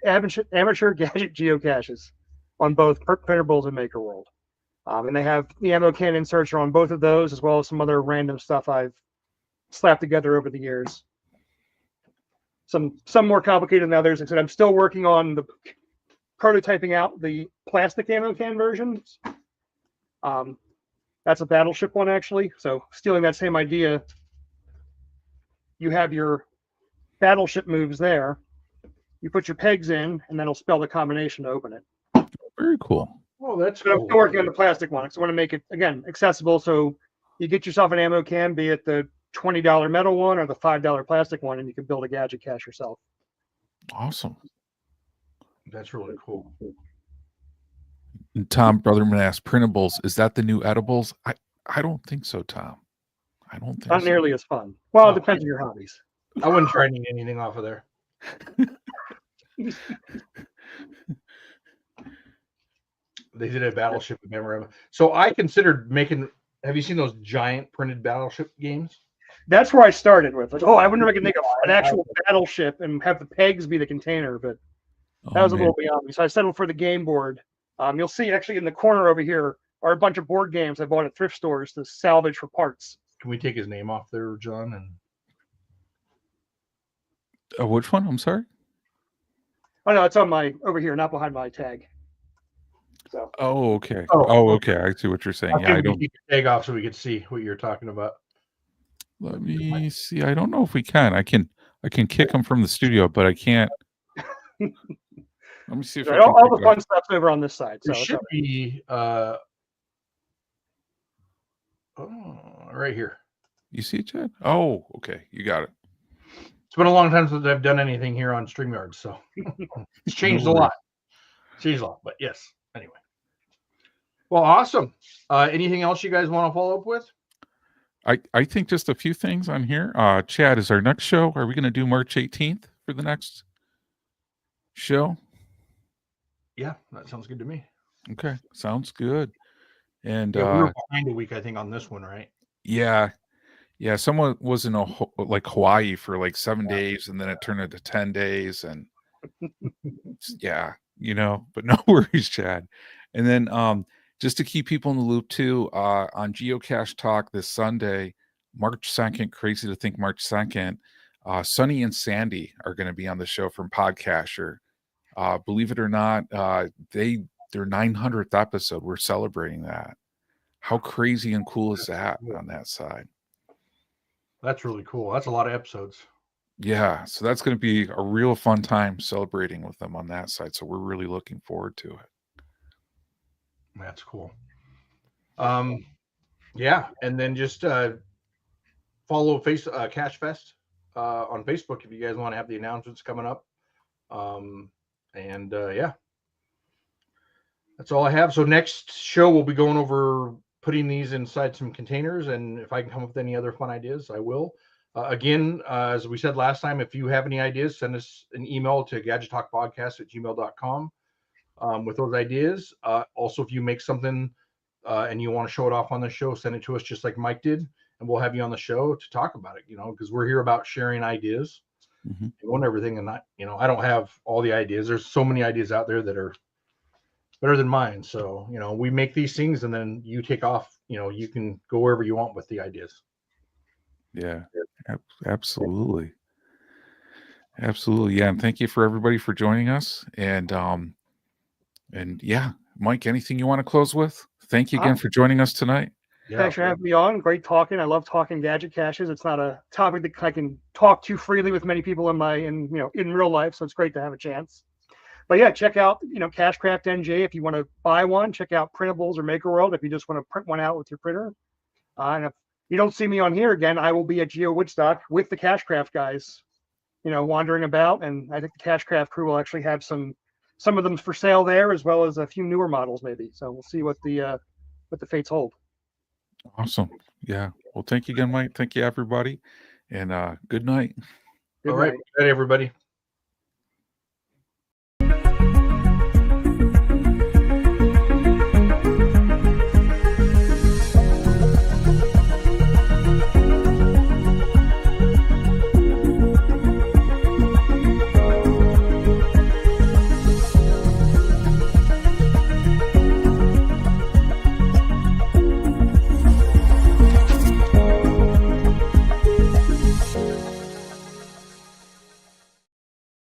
Geocaches on both printables and Maker World. And they have the ammo can inserts on both of those, as well as some other random stuff I've slapped together over the years. Some more complicated than others. Like I said, I'm still working on the prototyping out the plastic ammo can versions. That's a battleship one, actually. So stealing that same idea, you have your battleship moves there. You put your pegs in, and that'll spell the combination to open it. Very cool. Oh, that's cool. I'm still working on the plastic one. So I want to make it, again, accessible. So you get yourself an ammo can, be it the $20 metal one or the $5 plastic one, and you can build a gadget cache yourself. Awesome. That's really cool. And Tom Brotherman asked, printables, is that the new edibles? I don't think so, Tom. I don't think Not so. nearly as fun. Well, Oh. it depends on your hobbies. I wouldn't try to eat anything off of there. They did a battleship memorandum. So I considered making. Have you seen those giant printed battleship games? That's where I started with. Like, I wonder if I could make an actual battleship and have the pegs be the container, but that was a little beyond me. So I settled for the game board. You'll see actually in the corner over here are a bunch of board games I bought at thrift stores to salvage for parts. Can we take his name off there, John? And which one? I'm sorry. Oh no, it's on my over here, not behind my tag. So. Oh, okay. Oh, okay. I see what you're saying. Yeah, I don't keep the tag off so we could see what you're talking about. Let me see. I don't know if we can. I can kick him from the studio, but I can't. Let me see if all the fun stuff's over on this side. There so should be right here. You see it, Chad? Oh, okay. You got it. It's been a long time since I've done anything here on StreamYard, so it's changed a lot. Changed a lot, but yes. Anyway. Well, awesome. Anything else you guys want to follow up with? I think just a few things on here. Chad, is our next show? Are we going to do March 18th for the next show? Yeah, that sounds good to me. Okay, sounds good. And we were behind a week, I think, on this one, right? Yeah. Someone was in Hawaii for like 7 days, and then it turned into 10 days, and yeah, but no worries, Chad. And then just to keep people in the loop too, on Geocache Talk this Sunday, March 2nd, crazy to think March 2nd, Sunny and Sandy are going to be on the show from Podcaster. Believe it or not, their 900th episode. We're celebrating that. How crazy and cool is that on that side? That's really cool. That's a lot of episodes. Yeah, so that's going to be a real fun time celebrating with them on that side. So we're really looking forward to it. That's cool. Yeah, and then just follow Cache Fest on Facebook if you guys want to have the announcements coming up. Yeah, that's all I have. So next show we'll be going over putting these inside some containers, and if I can come up with any other fun ideas, I will. Again, as we said last time, if you have any ideas, send us an email to gadgettalkpodcast@gmail.com with those ideas. Also, if you make something and you want to show it off on the show, send it to us just like Mike did, and we'll have you on the show to talk about it, because we're here about sharing ideas and everything. And not, I don't have all the ideas. There's so many ideas out there that are better than mine. So, we make these things and then you take off, you can go wherever you want with the ideas. Yeah, absolutely. Absolutely. Yeah. And thank you for everybody for joining us. And yeah, Mike, anything you want to close with? Thank you again for joining us tonight. Yeah, thanks for having me on. Great talking. I love talking gadget caches. It's not a topic that I can talk too freely with many people in real life. So it's great to have a chance. But yeah, check out, Cachecraft NJ if you want to buy one. Check out Printables or Maker World if you just want to print one out with your printer. And if you don't see me on here again, I will be at Geo Woodstock with the Cachecraft guys, wandering about. And I think the Cachecraft crew will actually have some of them for sale there, as well as a few newer models maybe. So we'll see what the fates hold. Awesome. Yeah. Well, thank you again, Mike. Thank you, everybody. And good night. All right. Good night, everybody.